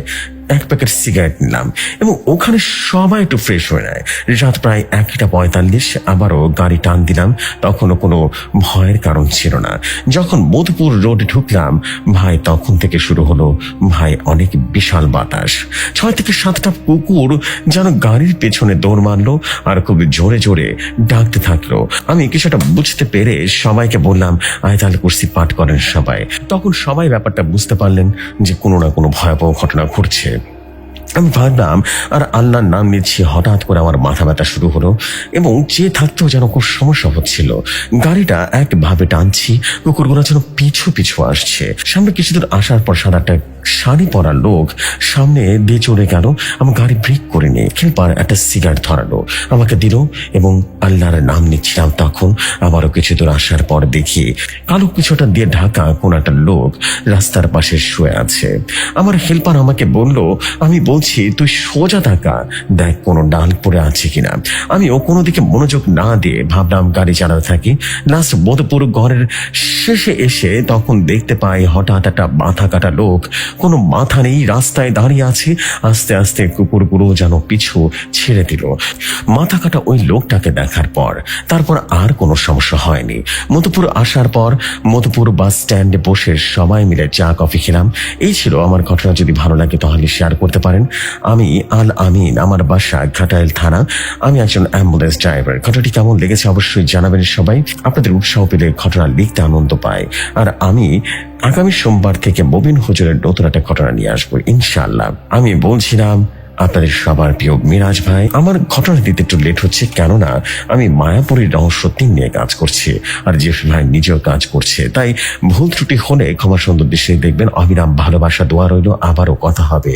1 প্যাকেট সিগারেট নিলাম এবং ওখানে সবাই একটু ফ্রেশ হয়ে নেয়। রাত প্রায় 1:45 আবারও গাড়ি টান দিলাম, তখনও কোনো ভয়ের কারণ ছিল না। যখন মধুপুর রোড ঢুকলাম ভাই, তখন থেকে শুরু হলো ভাই অনেক বিশাল বাতাস। 6 থেকে 7টা কুকুর যেন গাড়ির পেছনে দৌড় মারলো আর খুব জোরে জোরে ডাকতে থাকলো। আমি কিছুটা বুঝতে পেরে সবাইকে বললাম, আয়াতুল কুরসি পাঠ করেন সবাই। তখন সবাই ব্যাপারটা বুঝতে পারলেন যে কোনো না কোনো ভয়াবহ ঘটনা ঘটছে। আমি ভাবলাম আর আল্লাহর নাম নিচ্ছি, হঠাৎ করে আমার মাথা ব্যথা শুরু হলো এবং চেয়ে থাকতেও যেন খুব সমস্যা হচ্ছিল। গাড়িটা একভাবে টানছি, কুকুরগুলো যেন পিছু পিছু আসছে। সামনে কিছু দূর আসার পর সাদা একটা শাড়ি পরা লোক সামনে দিয়ে চলে গেল। আমার গাড়ি ব্রেক করে নিয়ে হেল্পার একটা সিগারেট ধরালো, আমাকে দিল এবং আল্লাহর নাম নিচ্ছিলাম। তখন আবারও কিছু দূর আসার পর দেখি কালো কিছুটা দিয়ে ঢাকা কোন একটা লোক রাস্তার পাশে শুয়ে আছে। আমার হেল্পার আমাকে বলল, আমি বলছি তুই সোজা থাকা, দেখ কোনো ডাল পড়ে আছে কিনা। আমি ও কোনো দিকে মনোযোগ না দিয়ে ভাবলাম গাড়ি চালাতে থাকি। লাস্ট মধুপুর ঘরের শেষে এসে তখন দেখতে পাই হঠাৎ একটা মাথা কাটা লোক, কোনো মাথা নেই, রাস্তায় দাঁড়িয়ে আছে। আস্তে আস্তে কুকুরগুলো যেন পিছু ছেড়ে দিল। মাথা কাটা ওই লোকটাকে দেখার পর তারপর আর কোনো সমস্যা হয়নি। মধুপুর আসার পর মধুপুর বাস স্ট্যান্ডে বসে সবাই মিলে চা কফি খেলাম। এই ছিল আমার ঘটনা। যদি ভালো লাগে তাহলে শেয়ার করতে পারেন। আমি আল আমিন, আমার বাসা ঘাটাইল থানা। আমি একজন অ্যাম্বুলেন্স ড্রাইভার। ঘটনাটি কেমন লেগেছে অবশ্যই জানাবেন সবাই। আপনাদের উৎসাহ পেলে ঘটনা লিখতে আনন্দ পাই। আর আমি আগামী সোমবার থেকে মবিন হুজুরের নতুন একটা ঘটনা নিয়ে আসবো ইনশাআল্লাহ। আমি বলছিলাম আপনাদের সবার প্রিয় মিরাজ ভাই। আমার ঘটনা দিতে একটু লেট হচ্ছে, কেননা আমি মায়াপুরীর রহস্য 3 নিয়ে কাজ করছি আর জিএফ ভাই নিজেও কাজ করছে, তাই ভুল ত্রুটি হলে ক্ষমা সুন্দর দৃষ্টি দেখবেন। অবিরাম ভালোবাসা দোয়া রইল। আবারও কথা হবে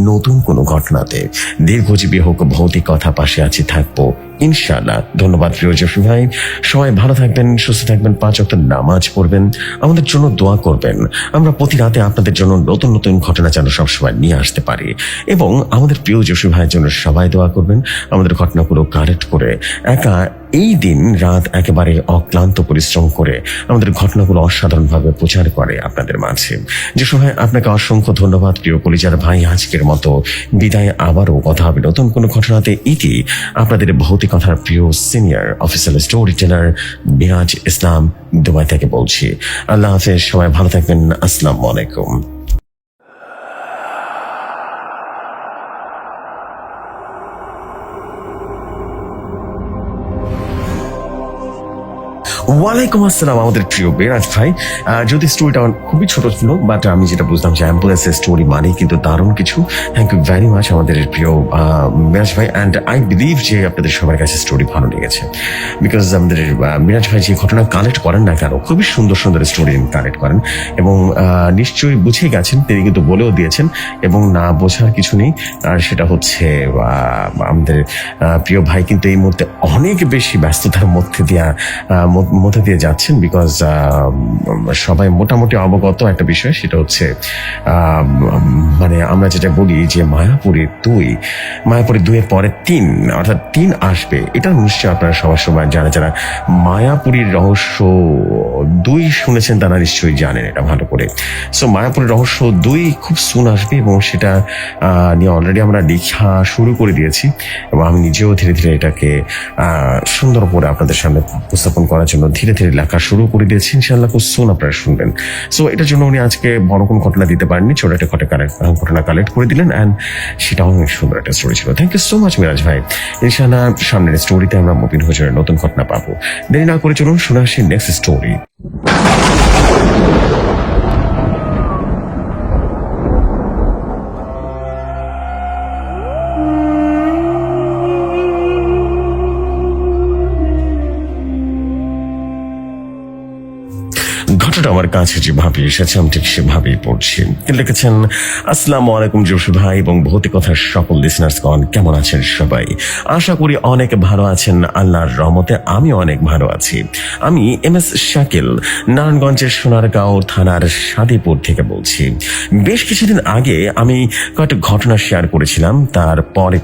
নতুন কোনো ঘটনাতে। দীর্ঘজীবী হোক ভৌতিক কথা, পাশে আছি, থাকবো ইনশাআল্লাহ। ধন্যবাদ প্রিয় জফি ভাই। সবাই ভালো থাকবেন, সুস্থ থাকবেন, 5 ওয়াক্ত নামাজ পড়বেন, আমাদের জন্য দোয়া করবেন। আমরা প্রতি রাতে আপনাদের জন্য নতুন নতুন ঘটনা যেন সবসময় নিয়ে আসতে পারি এবং আমাদের প্রিয় জফি ভাইয়ের জন্য সবাই দোয়া করবেন। আমাদের ঘটনাগুলো কালেক্ট করে একা এই দিন রাত একেবারে অক্লান্ত পরিশ্রম করে আমাদের ঘটনাগুলো অসাধারণভাবে প্রচার করে আপনাদের মাঝে। জফি ভাই আপনাকে অসংখ্য ধন্যবাদ প্রিয় কলিজার ভাই। আজকের মতো বিদায়, আবারও কথা হবে নতুন কোনো ঘটনাতে। ইতি আপনাদের ভৌতিক কথার প্রিয় senior official story teller Miraj Islam Dubai থেকে বলছি। আল্লাহ হাফেজ, সবাই ভালো থাকবেন। আসসালামু আলাইকুম। ওয়ালাইকুম আসসালাম আমাদের প্রিয় বিরাজ ভাই। যদি স্টোরিটা খুবই ছোট ছিল, বাট আমি যেটা বুঝলাম যে অ্যাম্বুলেন্সের স্টোরি মানে কিন্তু দারুণ কিছু। থ্যাংক ইউ ভেরি মাচ আমাদের প্রিয় মিরাজ ভাই। অ্যান্ড আই বিলিভ যে আপনাদের সবার কাছে স্টোরি ভালো লেগেছে, বিকজ আমাদের মিরাজ ভাই যে ঘটনা কালেক্ট করেন না কেন, খুবই সুন্দর সুন্দর স্টোরি কালেক্ট করেন এবং নিশ্চয়ই বুঝে গেছেন, তিনি কিন্তু বলেও দিয়েছেন এবং না বোঝার কিছু নেই। আর সেটা হচ্ছে আমাদের প্রিয় ভাই কিন্তু এই মুহূর্তে অনেক বেশি ব্যস্ততার মধ্যে দিয়ে যাচ্ছেন, বিকজ সবাই মোটামুটি অবগত একটা বিষয়, সেটা হচ্ছে মানে আমরা যেটা বলি যে মায়াপুরীর 2-এর পরে 3, অর্থাৎ 3 আসবে। এটা নিশ্চয়ই আপনারা সবার সময় যারা মায়াপুরীর রহস্য 2 শুনেছেন তারা নিশ্চয়ই জানেন এটা ভালো করে। সো মায়াপুরীর রহস্য 2 খুব সুন আসবে এবং সেটা নিয়ে অলরেডি আমরা লেখা শুরু করে দিয়েছি এবং আমি নিজেও ধীরে ধীরে এটাকে সুন্দর করে আপনাদের সামনে উপস্থাপন করার জন্য ধীরে ধীরে লেখা শুরু করে দিয়েছি। ইনশাআল্লাহ খুব সুন আপনারা শুনবেন। সো এটার জন্য উনি আজকে বড় কোনো ঘটনা দিতে পারেননি, ছোট একটা ঘটনা কালেক্ট করে দিলেন, অ্যান্ড সেটাও অনেক সুন্দর একটা স্টোরি ছিল। Thank you so much Miraj ভাই। ইনশাআল্লাহ সামনের স্টোরিতে আমরা মুবিন হুজুরের নতুন ঘটনা পাবো। দেরি না করে চলুন শুনে আসি নেক্সট স্টোরি। ঘটনাটা আমার কাছে যেভাবে এসেছে আমি ঠিক সেভাবেই পড়ছি। লিখেছেন, আসসালামু আলাইকুম জসু ভাই এবং ভৌতিকথার সকল লিসনার্সগণ, কেমন আছেন সবাই? আশা করি অনেক ভালো আছেন। আল্লাহর রহমতে আমি অনেক ভালো আছি। আমি MS শাকিল, নারায়ণগঞ্জের সোনারগাঁও থানার সাদিপুর থেকে বলছি। বেশ কিছুদিন আগে আমি কয়েকটা ঘটনা শেয়ার করেছিলাম, তার পরে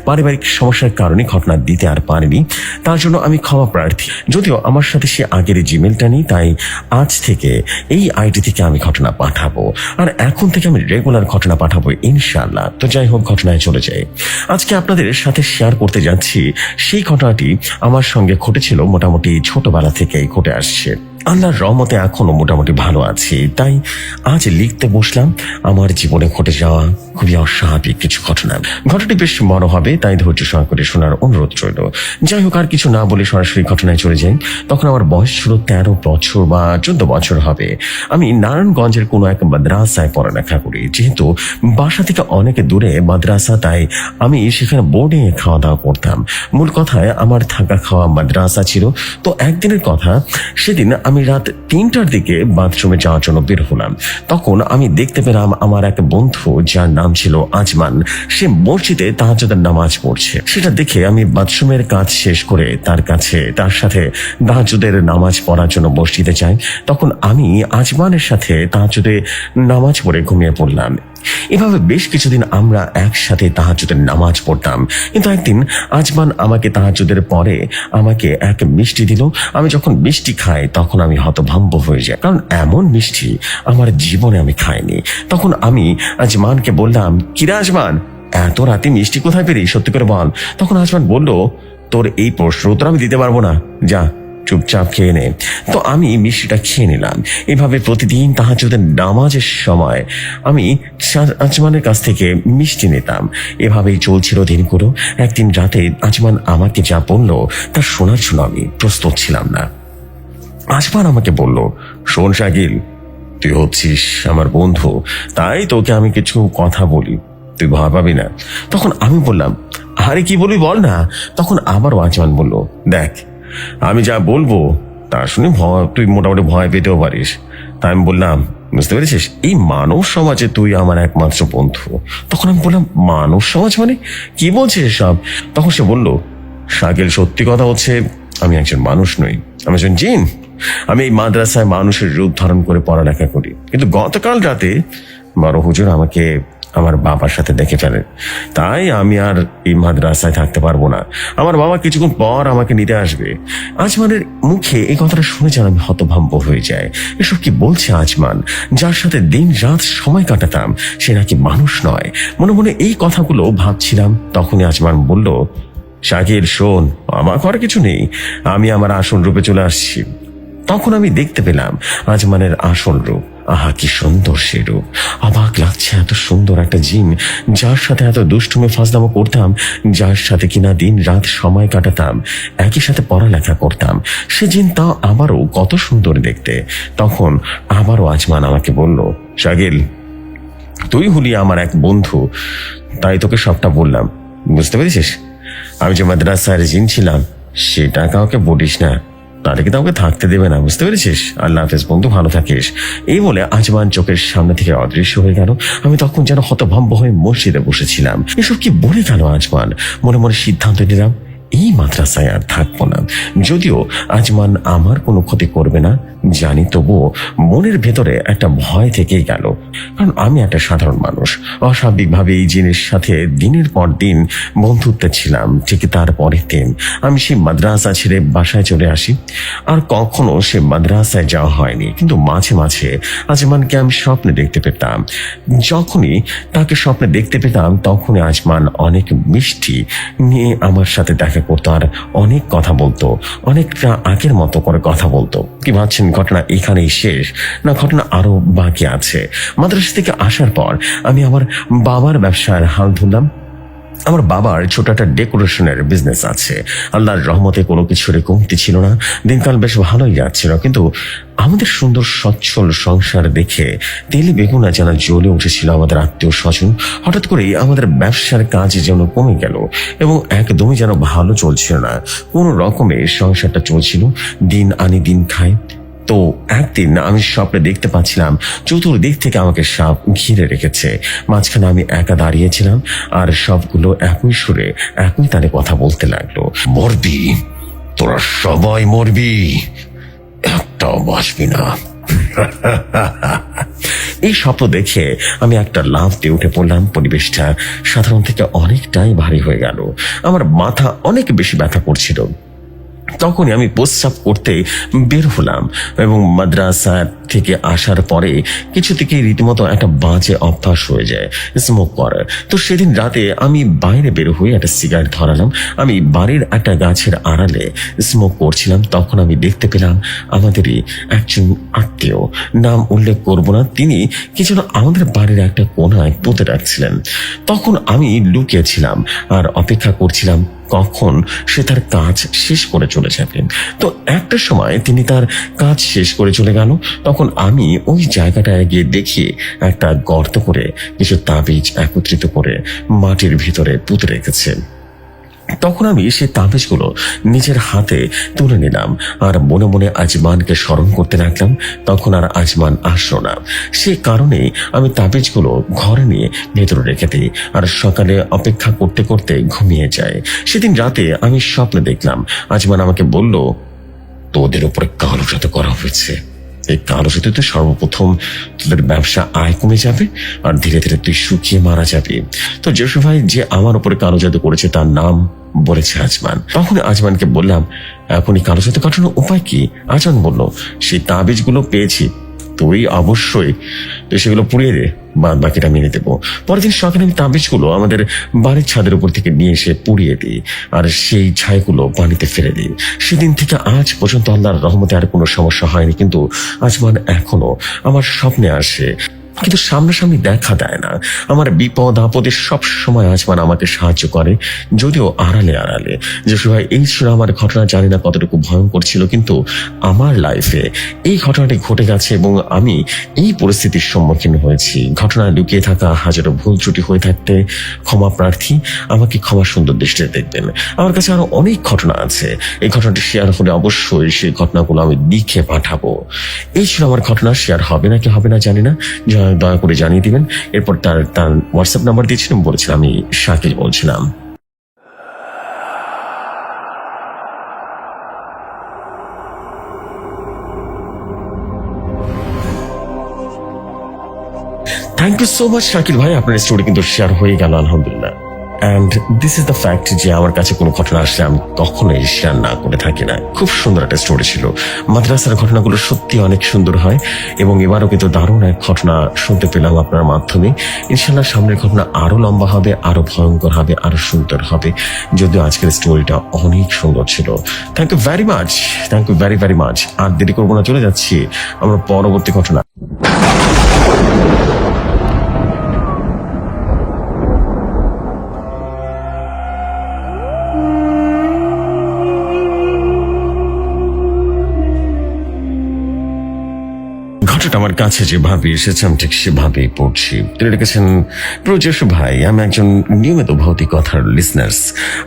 পারিবারিক সমস্যার কারণে ঘটনা দিতে আর পারিনি, তার জন্য আমি ক্ষমা প্রার্থী। যদিও আমার সাথে সে আগের জিমেলটা নেই, তাই আজ থেকে এই আইডি থেকে আমি ঘটনা পাঠাবো, আর এখন থেকে আমি রেগুলার ঘটনা পাঠাবো ইনশাআল্লাহ। তো যাই হোক, ঘটনায় চলে যাই। আজকে আপনাদের সাথে শেয়ার করতে যাচ্ছি সেই ঘটনাটি আমার সঙ্গে ঘটেছিল, মোটামুটি ছোটবেলা থেকেই ঘটে আসছে। আল্লাহর রহমতে এখনো মোটামুটি ভালো আছি, তাই আজ লিখতে বসলাম আমার জীবনে ঘটে যাওয়া খুবই অস্বাভাবিক কিছু ঘটনা। ঘটনাটি বেশ বড় হবে, তাই ধৈর্য সহকারে শোনার অনুরোধ রইল। যাই হোক, আর কিছু না বলে সরাসরি ঘটনায় চলে যাই। তখন আমার বয়স ছিল 13 বছর বা 14 বছর হবে। আমি নারায়ণগঞ্জের কোনো এক মাদ্রাসায় পড়ালেখা করি। যেহেতু বাসা থেকে অনেক দূরে মাদ্রাসা, তাই আমি সেখানে বোর্ডে খাওয়া দাওয়া করতাম। মূল কথায় আমার থাকা খাওয়া মাদ্রাসা ছিল। তো একদিনের কথা, সেদিন আমি রাত 3টার দিকে বাথরুমে যাওয়ার জন্য বের হলাম। তখন আমি দেখতে পেলাম আমার এক বন্ধু, যার নাম ছিল আজমান, সে মসজিদে তাহাজ্জুদের নামাজ পড়ছে। সেটা দেখে আমি বাথরুমের কাজ শেষ করে তার সাথে তাহাজ্জুদের নামাজ পড়ার জন্য মসজিদে যাই। তখন আমি আজমানের সাথে তাহাজ্জুদে নামাজ পড়ে ঘুমিয়ে পড়লাম। এভাবে বেশ কিছুদিন আমরা একসাথে তাহাজ্জুদের নামাজ পড়তাম। কিন্তু একদিন আজমান আমাকে তাহাজ্জুদের পরে আমাকে এক মিষ্টি দিল। আমি যখন মিষ্টি খাই তখন আমি হতভম্ব হয়ে যাই, কারণ এমন মিষ্টি আমার জীবনে আমি খাইনি। তখন আমি আজমানকে বললাম, কিরে আজমান, এত রাতে মিষ্টি কোথায় পেলি, সত্যি করে বল। তখন আজমান বলল, তোর এই প্রশ্ন উত্তর আমি দিতে পারবো না, যা চুপচাপ খেয়ে নে। তো আমি মিষ্টিটা খেয়ে নিলাম। এভাবে প্রতিদিন তাহাজ্জুদের নামাজের সময় আমি আজমানের কাছ থেকে মিষ্টি নিতাম। এভাবেই চলছিল দিনগুলো। একদিন রাতে আজমান আমাকে যা বলল তা শোনার জন্য আমি প্রস্তুত ছিলাম না। আজমান আমাকে বলল, শোন শাকিল, তুই হচ্ছিস আমার বন্ধু, তাই তোকে আমি কিছু কথা বলি, তুই ভয় পাবি না। তখন আমি বললাম, আরে কি বলবি বল না। তখন আবারও আজমান বলল, দেখ, আমি যা বলবো তা শুনে তুই মোটামুটি ভয় পেতেও পারিস। তাই আমি বললাম, বুঝতে পেরেছিস, এই মানব সমাজে তুই আমার একমাত্র বন্ধু। তখন আমি বললাম, মানব সমাজ মানে কি বলছিস এসব? তখন সে বলল, শাকিল, সত্যি কথা হচ্ছে আমি একজন মানুষ নই, আমি একজন জিন। আমি এই মাদ্রাসায় মানুষের রূপ ধারণ করে পড়ালেখা করি, কিন্তু গতকাল রাতে বড় হুজুর আমাকে আমার বাবার সাথে দেখে ফেলেন, তাই আমি আর এই মাদ্রাসায় থাকতে পারবো না। আমার বাবা কিছুক্ষণ পর আমাকে নিতে আসবে। আজমানের মুখে এই কথাটা শুনে যেন আমি হতভম্ব হয়ে যায়। এসব কি বলছে আজমান, যার সাথে দিন রাত সময় কাটাতাম, সে নাকি মানুষ নয়। মনে মনে এই কথাগুলো ভাবছিলাম। তখনই আজমান বলল, শাকিল শোন, আমার করার কিছু নেই, আমি আমার আসল রূপে চলে আসছি। তখন আমি দেখতে পেলাম আজমানের আসল রূপ। আহা, কি সুন্দর সে রূপ! অবাক লাগছে, এত সুন্দর একটা জিন, যার সাথে এত দুষ্টুমে ফাজলামো করতাম, যার সাথে কিনা দিন রাত সময় কাটাতাম, একই সাথে পড়ালেখা করতাম, সে জিন তা আবারও কত সুন্দর দেখতে। তখন আবারও আজমান আমাকে বলল, শাকিল, তুই হলি আমার এক বন্ধু, তাই তোকে সবটা বললাম, বুঝতে পেরেছিস? আমি যে মাদ্রাসার জিন ছিলাম সেটা কাউকে বলিস না, তাহলে কিন্তু আমাকে থাকতে দেবে না, বুঝতে পেরেছিস? আল্লাহ হাফেজ বন্ধু, ভালো থাকিস। এই বলে আজমান চোখের সামনে থেকে অদৃশ্য হয়ে গেল। আমি তখন যেন হতভম্ব হয়ে মসজিদে বসেছিলাম। এসব কি বলে গেল আজমান? মনে মনে সিদ্ধান্ত নিলাম এই মাদ্রাসায় আর থাকবো না। যদিও আজমান আমার কোনো ক্ষতি করবে না জানি, তবুও মনের ভেতরে একটা ভয় থেকেই গেল। কারণ আমি একটা সাধারণ মানুষ, অস্বাভাবিকভাবে এই জিনিস সাথে দিনের পর দিন বন্ধুত্বে ছিলাম। ঠিক তার পরের দিন আমি সেই মাদ্রাসা ছেড়ে বাসায় চলে আসি। আর কখনো সে মাদ্রাসায় যাওয়া হয়নি, কিন্তু মাঝে মাঝে আজমানকে আমি স্বপ্নে দেখতে পেতাম। যখনই তাকে স্বপ্নে দেখতে পেতাম তখনই আজমান অনেক মিষ্টি নিয়ে আমার সাথে দেখা করতো, আর অনেক কথা বলতো, অনেকটা আগের মতো করে কথা বলতো। কি ভাবছেন ঘটনা এখানেই শেষ? না, ঘটনা আরো বাকি আছে। মাদ্রাসা থেকে আসার পর আমি আমার বাবার ব্যবসার হাল ধরলাম। আমার বাবার ছোট একটা ডেকোরেশনের বিজনেস আছে। আল্লাহর রহমতে কোনো কিছুর কমতি ছিল না, দিনকাল বেশ ভালোই যাচ্ছিল। কিন্তু আমাদের সুন্দর সচ্ছল সংসার দেখে তেলে বেগুনা যেন জ্বলে উঠেছিল আমাদের আত্মীয় স্বজন। হঠাৎ করেই আমাদের ব্যবসার কাজ যেন কমে গেল এবং একদমই যেন ভালো চলছিল না। কোনো রকমে সংসারটা চলছিল, দিন আনি দিন খায়। তো একদিন আমি স্বপ্নে দেখতে পাচ্ছিলাম চতুর্দিক থেকে আমাকে সাপ ঘিরে রেখেছে। মাঝখানে আমি একা দাঁড়িয়েছিলাম, আর সবগুলো একই সুরে একই তালে কথা বলতে লাগলো। মরবি, তোরা সবাই মরবি, একটাও বাঁচবি না। এই স্বপ্ন দেখে আমি একটা লাফ দিয়ে উঠে পড়লাম। পরিবেশটা সাধারণ থেকে অনেকটাই ভারী হয়ে গেল। আমার মাথা অনেক বেশি ব্যথা করছিল। তখনই আমি প্রস্রাব করতে বের হলাম এবং মাদ্রাসা থেকে আসার পরে কিছু থেকে রীতিমতো একটা বাজে অভ্যাস হয়ে যায় স্মোক করার। তো সেদিন রাতে আমি বাইরে বের হয়ে একটা সিগারেট ধরালাম। আমি বাড়ির একটা গাছের আড়ালে স্মোক করছিলাম। তখন আমি দেখতে পেলাম আমাদেরই একজন আত্মীয়, নাম উল্লেখ করব না, তিনি কি যেন আমাদের বাড়ির একটা কোনায় পুঁতে রাখছিলেন। তখন আমি লুকিয়েছিলাম আর অপেক্ষা করছিলাম কখন সে তার কাজ শেষ করে চলে যাবেন। তো একটা সময় তিনি তার কাজ শেষ করে চলে গেল। তখন আমি ওই জায়গাটায় গিয়ে দেখি একটা গর্ত করে কিছু তাবিজ একত্রিত করে মাটির ভিতরে পুঁতে রেখেছে। তখন আমি সেই তাবিজগুলো নিজের হাতে তুলে নিলাম আর মনে মনে আজমানকে স্মরণ করতে লাগলাম। তখন আর আজমান আসলো না, সে কারণে আমি তাবিজগুলো ঘরে নিয়ে ভেতরে রেখে দিই আর সকালে অপেক্ষা করতে করতে ঘুমিয়ে যাই। সেদিন রাতে আমি স্বপ্নে দেখলাম আজমান আমাকে বলল, তোদের উপরে কালো জাদু করা হয়েছে। এই কালো জাদুতে সর্বপ্রথম তোদের ব্যবসা আয় কমে যাবে আর ধীরে ধীরে তুই শুকিয়ে মারা যাবি। তো জসু ভাই যে আমার উপরে কালো জাদু করেছে তার নাম বলেছে আজমান। তখন আজমানকে বললাম, এখনই কালো জাদু কাটানোর উপায় কি? আজমান বলল, সেই তাবিজগুলো পেয়েছি, তুই অবশ্যই তুই সেগুলো পুড়িয়ে দে, বাদ বাকিটা মেনে দেবো। পরের দিন সকালে আমি তাবিজগুলো আমাদের বাড়ির ছাদের উপর থেকে নিয়ে এসে পুড়িয়ে দিই আর সেই ছাইগুলো পানিতে ফেলে দিই। সেদিন থেকে আজ পর্যন্ত আল্লাহর রহমতে আর কোনো সমস্যা হয়নি। কিন্তু আজমান এখনো আমার স্বপ্নে আসে, কিন্তু সামনাসামনি দেখা দেয় না। আমার বিপদ আপদে সব সময় আজমান আমাকে সাহায্য করে, যদিও আড়ালে আড়ালে। জসু ভাই, এই ছিল আমার ঘটনা। জানি না কতটুকু ভয়ঙ্কর ছিল, কিন্তু আমার লাইফে এই ঘটনাটি ঘটে গেছে এবং আমি এই পরিস্থিতির সম্মুখীন হয়েছি। ঘটনায় লুকিয়ে থাকা হাজারো ভুল ত্রুটি হয়ে থাকতে ক্ষমা প্রার্থী, আমাকে ক্ষমা সুন্দর দৃষ্টিতে দেখবেন। আমার কাছে আরো অনেক ঘটনা আছে, এই ঘটনাটি শেয়ার হলে অবশ্যই সেই ঘটনাগুলো আমি লিখে পাঠাবো। এই ছিল আমার ঘটনা। শেয়ার হবে নাকি হবে না জানি না, দয়া করে জানিয়ে দিবেন। এরপর তার হোয়াটসঅ্যাপ নাম্বার দিয়েছিলাম, বলেছিলাম আমি শাকিল বলছিলাম। Thank you so much Shakil ভাই, আপনার স্টোরি কিন্তু শেয়ার হয়ে গেল আলহামদুলিল্লাহ। And this is the fact যে আমার কাছে কোনো ঘটনা আসলে আমি কখনোই শেয়ার না করে থাকি না। খুব সুন্দর একটা স্টোরি ছিল। মাদ্রাসার ঘটনাগুলো সত্যি অনেক সুন্দর হয় এবং এবারও কিন্তু দারুণ এক ঘটনা শুনতে পেলাম আপনার মাধ্যমে। ইনশাল্লাহ সামনের ঘটনা আরো লম্বা হবে, আরো ভয়ঙ্কর হবে, আরো সুন্দর হবে। যদিও আজকের স্টোরিটা অনেক সুন্দর ছিল। Thank you very much, thank you very very much. আর দেরি করবো না, চলে যাচ্ছি আমরা পরবর্তী ঘটনা। ঘটনাটা আমার কাছে যেভাবে এসেছে আমি ঠিক সেভাবেই পড়ছি। তিনি লিখেছেন, প্রজেশ ভাই, আমি একজন নিয়মিত ভৌতিক কথার লিসনার্স।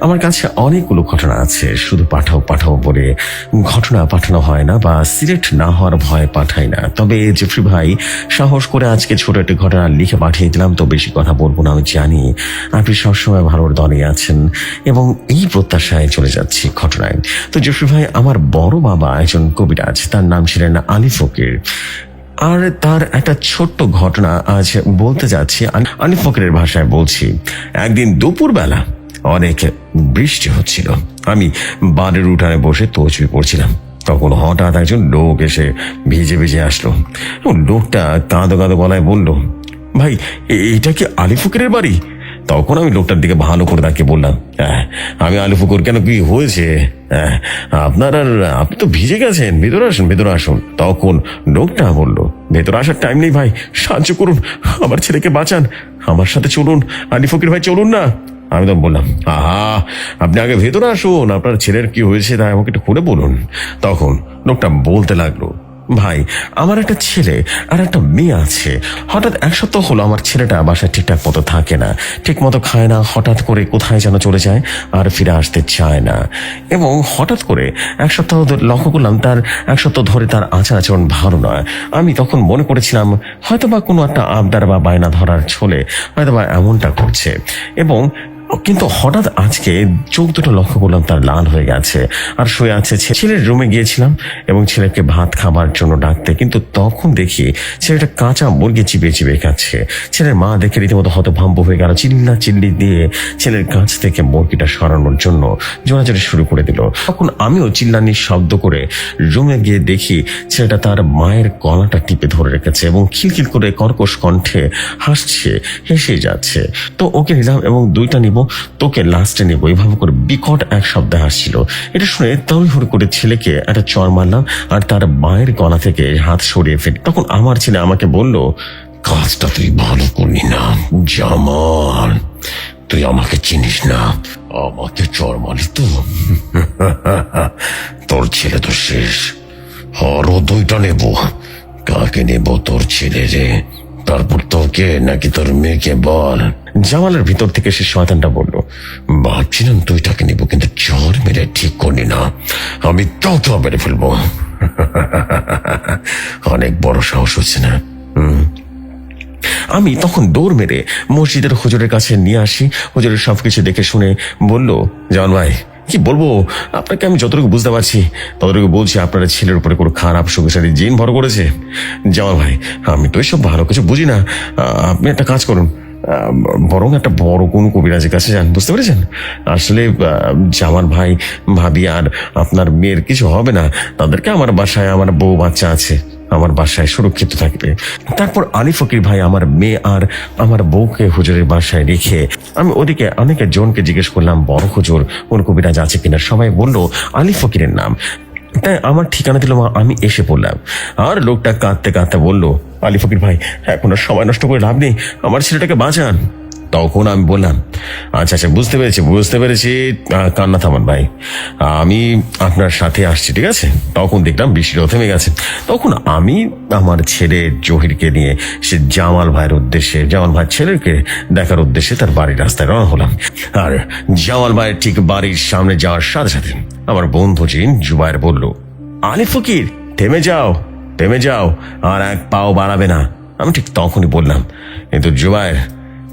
আমার কাছে অনেকগুলো ঘটনা আছে, শুধু পাঠাও পাঠাও বলে ঘটনা পাঠানো হয় না বা সিলেক্ট না হওয়ার ভয় পাঠাই না। তবে জেফরি ভাই সাহস করে আজকে ছোট একটি ঘটনা লিখে পাঠিয়ে দিলাম, তো বেশি কথা বলবো না। আমি জানি আপনি সবসময় ভালোর দলে আছেন এবং এই প্রত্যাশায় চলে যাচ্ছি ঘটনায়। তো জেফরি ভাই, আমার বড় বাবা একজন কবিরাজ, তার নাম ছিলেন আলী ফকির। আর তার একটা ছোট্ট ঘটনা আজ বলতে যাচ্ছি। আলী ফকিরের ভাষায় বলছি। একদিন দুপুরবেলা অনেক বৃষ্টি হচ্ছিল, আমি বাড়ির উঠানে বসে তছবি পড়ছিলাম। তখন হঠাৎ একজন লোক এসে ভিজে ভিজে আসলো এবং লোকটা কাঁদো কাঁদো গলায় বলল, ভাই, এটা কি আলী ফকিরের বাড়ি? তখন আমি লোকটার দিকে ভালো করে তাকে বললাম, আমি আলী ফকির। কেন, কি হয়েছে? আপনার আর আপনি তো ভিজে গেছেন, ভেতরে আসুন ভেতরে আসুন। তখন লোকটা বলল, ভেতরে আসার টাইম নেই ভাই, সাহায্য করুন, আমার ছেলেকে বাঁচান, আমার সাথে চলুন আলী ফকির ভাই, চলুন না। আমি তো বললাম, আপনি আগে ভেতরে আসুন, আপনার ছেলের কি হয়েছে তাই আমাকে একটু খুলে বলুন। তখন লোকটা বলতে লাগলো, ভাই, আমার একটা ছেলে আর একটা মেয়ে আছে। হঠাৎ এক সপ্তাহ হলো আমার ছেলেটা বাসায় ঠিকঠাক মতো থাকে না, ঠিক মতো খায় না, হঠাৎ করে কোথায় যেন চলে যায় আর ফিরে আসতে চায় না। এবং হঠাৎ করে এক সপ্তাহ লক্ষ্য করলাম তার এক সপ্তাহ ধরে তার আচার আচরণ ভালো নয়। আমি তখন মনে করেছিলাম হয়তোবা কোনো একটা আবদার বা বায়না ধরার ছলে হয়তোবা এমনটা করছে। এবং কিন্তু হঠাৎ আজকে চোখ দুটো লক্ষ্য করলাম তার লাল হয়ে গেছে আর শুয়ে আছে। ছেলের রুমে গিয়েছিলাম এবং ছেলেকে ভাত খাবার জন্য ডাকতে, কিন্তু তখন দেখি ছেলেটা কাঁচা মুরগি চিবিয়ে চিবিয়ে খাচ্ছে। ছেলের মা দেখে রীতিমতো হতভম্ব হয়ে গেল, চিল্লা চিল্লি দিয়ে ছেলের কাছ থেকে মুরগিটা সরানোর জন্য জোরাজোরি শুরু করে দিল। তখন আমিও চিল্লানির শব্দ করে রুমে গিয়ে দেখি ছেলেটা তার মায়ের গলাটা টিপে ধরে রেখেছে এবং খিলখিল করে কর্কশ কণ্ঠে হাসছে, হেসে যাচ্ছে। তো ওকে নিলাম এবং দুইটা নিব, তোকে লাস্টে নেবো, এইভাবে করে বিকট এক শব্দ হাসছিল। এটা শুনে তড়িঘড়ি করে ছেলেকে একটা চর মারলাম আর তার মায়ের গলা থেকে হাত সরিয়ে ফেলি। তখন আমার ছেলে আমাকে বলল, কাজটা তুই ভালো করলি না জামাল, তুই আমাকে চিনিস না, আমাকে চর মারলি তো। তোর ছেলে তো শেষ, আরো দুইটা নেব। কাকে নেব? তোর ছেলে রে, তারপর তোকে নাকি তোর মেয়েকে বল। জামালের ভিতর থেকে সে শয়তানটা বলল, ভাবছিলাম দুইটাকে নিব, কিন্তু চর মেরে ঠিক করলি না, আমি কাউকে মেরে ফেলবো। অনেক বড় সাহস হচ্ছে না? আমি তখন দৌড় মেরে মসজিদের হুজুরের কাছে নিয়ে আসি। হুজুরের সবকিছু দেখে শুনে বলল, জামান ভাই, কি বলবো আপনাকে, আমি যতটুকু বুঝতে পারছি ততটুকু বলছি। আপনার ছেলের উপরে কোনো খারাপ শক্তিশালী জিন ভর করেছে। জামাল ভাই, আমি তো এসব ভালো কিছু বুঝি না, আপনি একটা কাজ করুন, বরং একটা বড় কোন কবিরাজের কাছে যান, বুঝতে পেরেছেন? আসলে জামাল ভাই, ভাবি আর আপনার মেয়ের কিছু হবে না, তাদেরকে আমার বাসায়, আমার বউ বাচ্চা আছে, আমার বাসায় সুরক্ষিত থাকবে। তারপর আলী ফকির ভাই আমার মেয়ে আর আমার বউকে হুজুরের বাসায় রেখে আমি ওদিকে অনেকে জনকে জিজ্ঞেস করলাম, বড় হুজুর কোন কবিরাজ আছে কিনা। সবাই বলল আলী ফকিরের নাম। তাই আমার ঠিকানা দিল, আমি এসে পড়লাম। আর লোকটা কাঁদতে কাঁদতে বলল, আলী ফকির ভাই, এখন আর সময় নষ্ট করে লাভ নেই, আমার ছেলেটাকে বাঁচান। তখন আমি বললাম, আচ্ছা আচ্ছা, বুঝতে পেরেছি, কান্না থামান ভাই, আমি আপনার সাথে আসছি, ঠিক আছে। তখন দেখলাম বৃষ্টিটাও থেমে গেছে। তখন আমি আমার ছেলে জহিরকে নিয়ে সে জামাল ভাইয়ের ছেলেকে দেখার উদ্দেশ্যে তার বাড়ির রাস্তায় রওনা হলাম। আর জামাল ভাইয়ের ঠিক বাড়ির সামনে যাওয়ার সাথে সাথে আমার বন্ধু জিন জুবায়ের বলল, আলী ফকির, থেমে যাও, আর এক পাও বাড়াবে না। আমি ঠিক তখনই বললাম, কিন্তু জুবায়ের,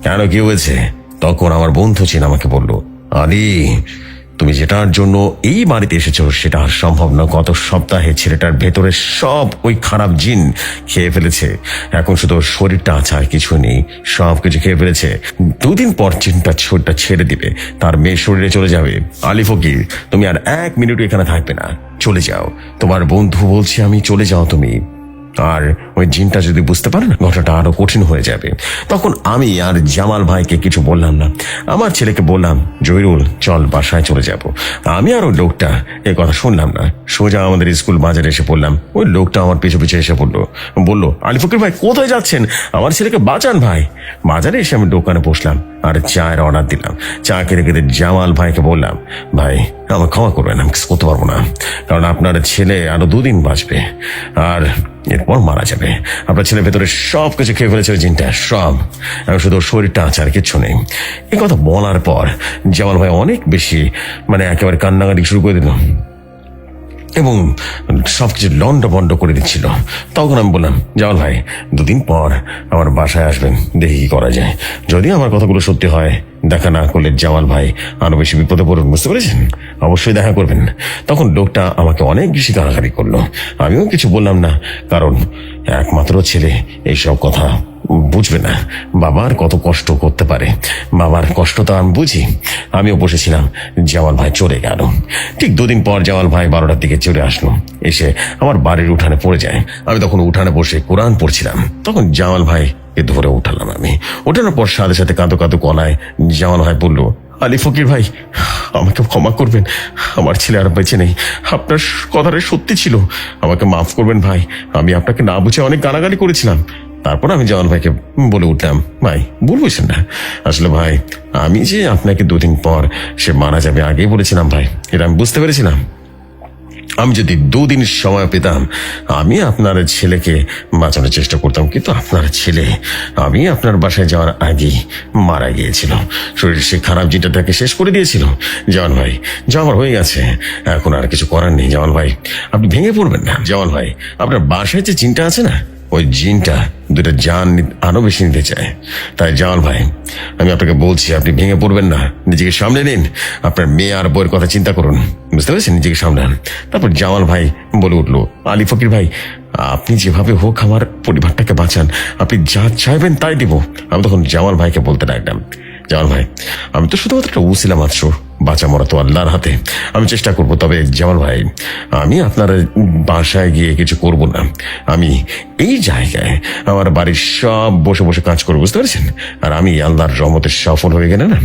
কেন, কি হয়েছে? তখন আমার বন্ধু চিন আমাকে বলল, আলী, তুমি যেটার জন্য এই বাড়িতে এসেছো সেটা আর সম্ভব না। গত সপ্তাহে ছেলেটার ভেতরে সব ওই খারাপ জিন খেয়ে ফেলেছে, এখন শুধু শরীরটা আছে আর কিছু নেই, সব কিছু খেয়ে ফেলেছে। 2 দিন পর জিনটা ছোটটা ছেড়ে দিবে, তার মেয়ে শরীরে চলে যাবে। আলী ফকির, তুমি আর 1 মিনিট এখানে থাকবে না, চলে যাও, তোমার বন্ধু বলছে আমি, চলে যাও তুমি। আর ওই জিনটা যদি বুঝতে পারে না, ঘটনাটা আরো কঠিন হয়ে যাবে। তখন আমি আর জামাল ভাইকে কিছু বললাম না, আমার ছেলেকে বললাম, জহিরুল, চল বাসায় চলে যাব। আমি আর ওই লোকটা এই কথা শুনলাম না, সোজা আমাদের স্কুল বাজারে এসে পড়লাম। ওই লোকটা আমার পিছু পিছু এসে বললো, আলী ফকির ভাই, কোথায় যাচ্ছেন? আমার ছেলেকে বাঁচান ভাই। বাজারে এসে আমি দোকানে বসলাম। আর চায়ের অর্ডার দিলাম। চা খেতে খেতে জামাল ভাইকে বললাম, ভাই আমার ক্ষমা করবেন, আমি কিছু করতে পারবো না, কারণ আপনার ছেলে আরো 2 দিন বাঁচবে আর এরপর মারা যাবে। আপনার ছেলের ভেতরে সব কিছু খেয়ে ফেলেছে ওই জিনটা, সব। আমি শুধু ওর শরীরটা আছে, আর কিচ্ছু নেই। এই কথা বলার পর জামাল ভাই অনেক বেশি একেবারে কান্নাকাটি শুরু করে দিল এবং সবকিছু লন্ড বন্ড করে দিচ্ছিল। তখন আমি বললাম, জামাল ভাই 2 দিন পর আমার বাসায় আসবেন, দেখি কি করা যায়। যদি আমার কথাগুলো সত্যি হয়, দেখা না করলে জামাল ভাই আরো বেশি বিপদে পড়বেন, বুঝতে পেরেছেন? অবশ্যই দেখা করবেন। তখন লোকটা আমাকে অনেক বেশি কাড়াকাড়ি করলো। আমিও কিছু বললাম না, কারণ একমাত্র ছেলে এইসব কথা বুঝবে না। বাবার কত কষ্ট করতে পারে, বাবার কষ্ট তো আমি বুঝি। আমিও বসেছিলাম। জামাল ভাই চলে গেল। ঠিক 2 দিন পর জামাল ভাই 12টার দিকে চলে আসলো, এসে আমার বাড়ির উঠানে পড়ে যায়। আমি তখন উঠানে বসে কোরআন পড়ছিলাম। তখন জামাল ভাই ধরে উঠালাম। আমি ওঠানোর পর সাথে সাথে কাঁদো কাঁদো গলায় জামাল ভাই বলল, আলী ফকির ভাই, আমাকে ক্ষমা করবেন, আমার ছেলে আর বেঁচে নেই। আপনার কথাটা সত্যি ছিল, আমাকে মাফ করবেন ভাই। আমি আপনাকে না বুঝে অনেক গালাগালি করেছিলাম। তারপর আমি জামাল ভাইকে বলে উঠলাম, ভাই ভুল বুঝছেন না, আসলে ভাই আমি যে আপনাকে 2 দিন পর সে মারা যাবে আগেই বলেছিলাম ভাই, এটা আমি বুঝতে পেরেছিলাম। আমি যদি 2 দিন সময় পেতাম, আমি আপনার ছেলেকে বাঁচানোর চেষ্টা করতাম, কিন্তু আপনার ছেলে আমি আপনার বাসায় যাওয়ার আগেই মারা গিয়েছিল। শরীর সে খারাপ জিনটা তাকে শেষ করে দিয়েছিল। জামাল ভাই, যাওয়ার হয়ে গেছে, এখন আর কিছু করার নেই। জামাল ভাই আপনি ভেঙে পড়বেন না। জামাল ভাই, আপনার বাসায় যে জিনটা আছে না, ওই জিনটা 2টা জান আরো বেশি নিতে চায়। তাই জামাল ভাই, আমি আপনাকে বলছি, আপনি ভেঙে পড়বেন না, নিজেকে সামলে নিন। আপনার মেয়ে আর বউয়ের কথা চিন্তা করুন, বুঝতে পেরেছেন? নিজেকে সামলান। তারপর জামাল ভাই বলে উঠলো, আলী ফকির ভাই, আপনি যেভাবে হোক আমার পরিবারটাকে বাঁচান, আপনি যা চাইবেন তাই দিব। আমি তখন জামাল ভাইকে বলতে লাগলাম, জামাল ভাই, আমি তো শুধুমাত্র একটা উসিলা মাত্র, বাঁচা মরা তো আল্লাহর হাতে। আমি চেষ্টা করব, তবে জামাল ভাই আমি আপনার বাসায় গিয়ে কিছু করব না। আমি এই জায়গায় আমার বাড়ির সব বসে বসে কাজ করবো, বুঝতে পেরেছেন? আর আমি আল্লাহর রহমতে সফল হয়ে গেলে না,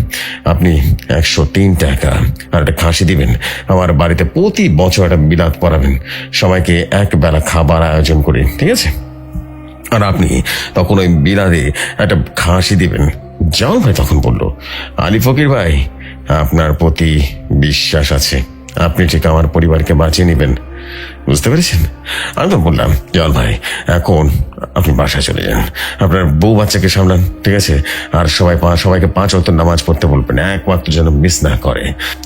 আপনি 103 টাকা আর একটা খাসি দিবেন। আমার বাড়িতে প্রতি বছর একটা বিলাত পড়াবেন, সবাইকে 1 বেলা খাবার আয়োজন করি, ঠিক আছে? আর আপনি তখন ওই বিলাতে একটা খাসি দিবেন। জামাল ভাই তখন বলল, আলী ফকির ভাই, আপনার প্রতি বিশ্বাস আছে, আপনি ঠিক আমার পরিবারকে বাঁচিয়ে নেবেন, বুঝতে পেরেছেন? আমি তো বললাম, জামাল ভাই এখন আপনি বাসায় চলে যান, আপনার বউ বাচ্চাকে সামলান, ঠিক আছে? আর সবাইকে 5 ওয়াক্ত নামাজ পড়তে বলবেন, একমাত্র যেন মিস না করে।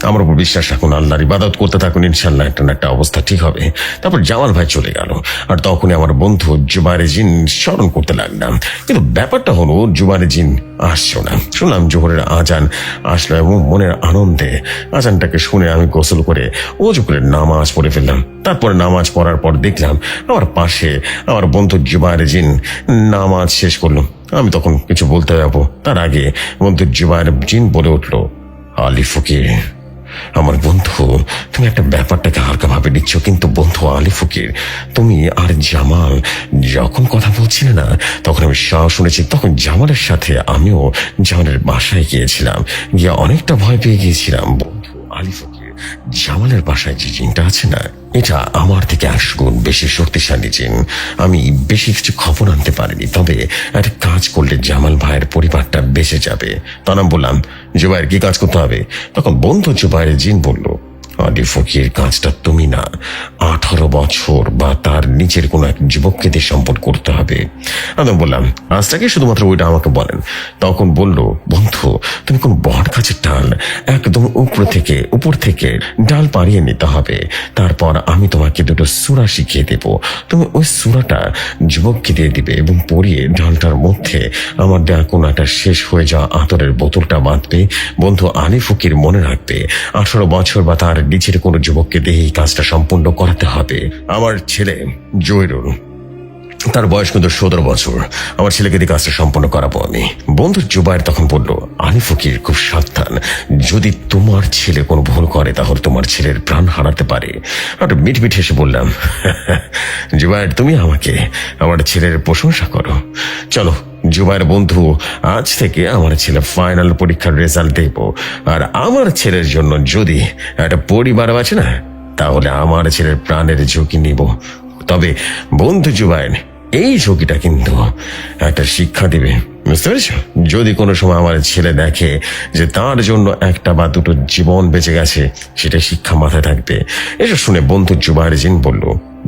আমার উপর বিশ্বাস রাখুন, আল্লাহর ইবাদত করতে থাকুন, ইনশাল্লাহ একটা না একটা অবস্থা ঠিক হবে। তারপর জামাল ভাই চলে গেল। আর তখনই আমার বন্ধু জুবাইরে জিন স্মরণ করতে লাগলাম। কিন্তু ব্যাপারটা হলো, জুবাইরে জিন আসছো না। শুনলাম জোহরের আজান আসলো এবং মনের আনন্দে আজানটাকে শুনে আমি গোসল করে ওযু করে নামাজ পড়ে ফেললাম। তারপর নামাজ পড়ার পর দেখলাম আমার পাশে আমার বন্ধু জুবাইরে জিন নামাজ শেষ করলো। আমি তখন কিছু বলতে যাবো, তার আগে বন্ধু জুবাইরে জিন বলে উঠলো, আলী ফকির, আমার বন্ধু, তুমি একটা ব্যাপারটাকে হালকা ভাবে নিচ্ছ, কিন্তু বন্ধু আলী ফকির, তুমি আর জামাল যখন কথা বলছিলে না, তখন আমি শুনেছি, তখন জামালের সাথে আমিও জামালের বাসায় গিয়েছিলাম, গিয়ে অনেকটা ভয় পেয়ে গিয়েছিলাম। বন্ধু আলী ফকির, জামালের বাসায় যে জিনটা আছে না, এটা আমার থেকে 100 গুণ বেশি শক্তিশালী জিন। আমি বেশি কিছু খবর আনতে পারিনি, তবে একটা কাজ করলে জামাল ভাইয়ের পরিবারটা বেঁচে যাবে। তখন আমি বললাম, জুবাইর কি কাজ করতে হবে? তখন বন্ধু জুবাইর জিন বলল, আলী ফকির, কাজটা তুমি না, 18 বছর বা তার নিচের কোনো এক যুবককে দিয়ে সম্পদ করতে হবে। আমি বললাম, আজটাকে শুধুমাত্র ওইটা আমাকে বলেন। তখন বলল, বন্ধু, তুমি কোন বট গাছের ডাল একদম উপর থেকে ডাল পাড়িয়ে নিতে হবে। তারপর আমি তোমাকে 2টো সূরা শিখিয়ে দেব, তুমি ওই সূরাটা যুবককে দিয়ে দিবে এবং পড়িয়ে ডালটার মধ্যে আমার দেয়া কোনো একটা শেষ হয়ে যাওয়া আতরের বোতলটা বাঁধবে। বন্ধু আলী ফকির, মনে রাখবে, 18 বছর বা তার নিচের কোনো যুবককে দিয়ে এই কাজটা সম্পূর্ণ করাতে হবে। আমার ছেলে জহিরুল, তার বয়স কিন্তু 17 বছর, আমার ছেলেকে দিয়ে কাজটা সম্পন্ন করাবো আমি। বন্ধু জুবাইর তখন বলল, আলী ফকির, খুব সাবধান, যদি তোমার ছেলে কোনো ভুল করে তাহলে তোমার ছেলের প্রাণ হারাতে পারে। আর মিটমিট হেসে বললাম, জুবাইর, তুমি আমাকে আমার ছেলের প্রশংসা করো। চলো জুবাইর বন্ধু, আজ থেকে আমার ছেলে ফাইনাল পরীক্ষার রেজাল্ট দেব, আর আমার ছেলের জন্য যদি একটা পরিবার আছে না, তাহলে আমার ছেলের প্রাণের ঝুঁকি নিব। তবে বন্ধু জুবাইর, এই ঝুঁকিটা কিন্তু একটা শিক্ষা দিবে, বুঝতে পেরেছ? যদি কোনো সময় আমার ছেলে দেখে যে তার জন্য একটা বা দুটো জীবন বেঁচে গেছে, সেটা শিক্ষা মাথায় থাকবে। এসব শুনে বন্ধু জুবায়ের জিন বলল,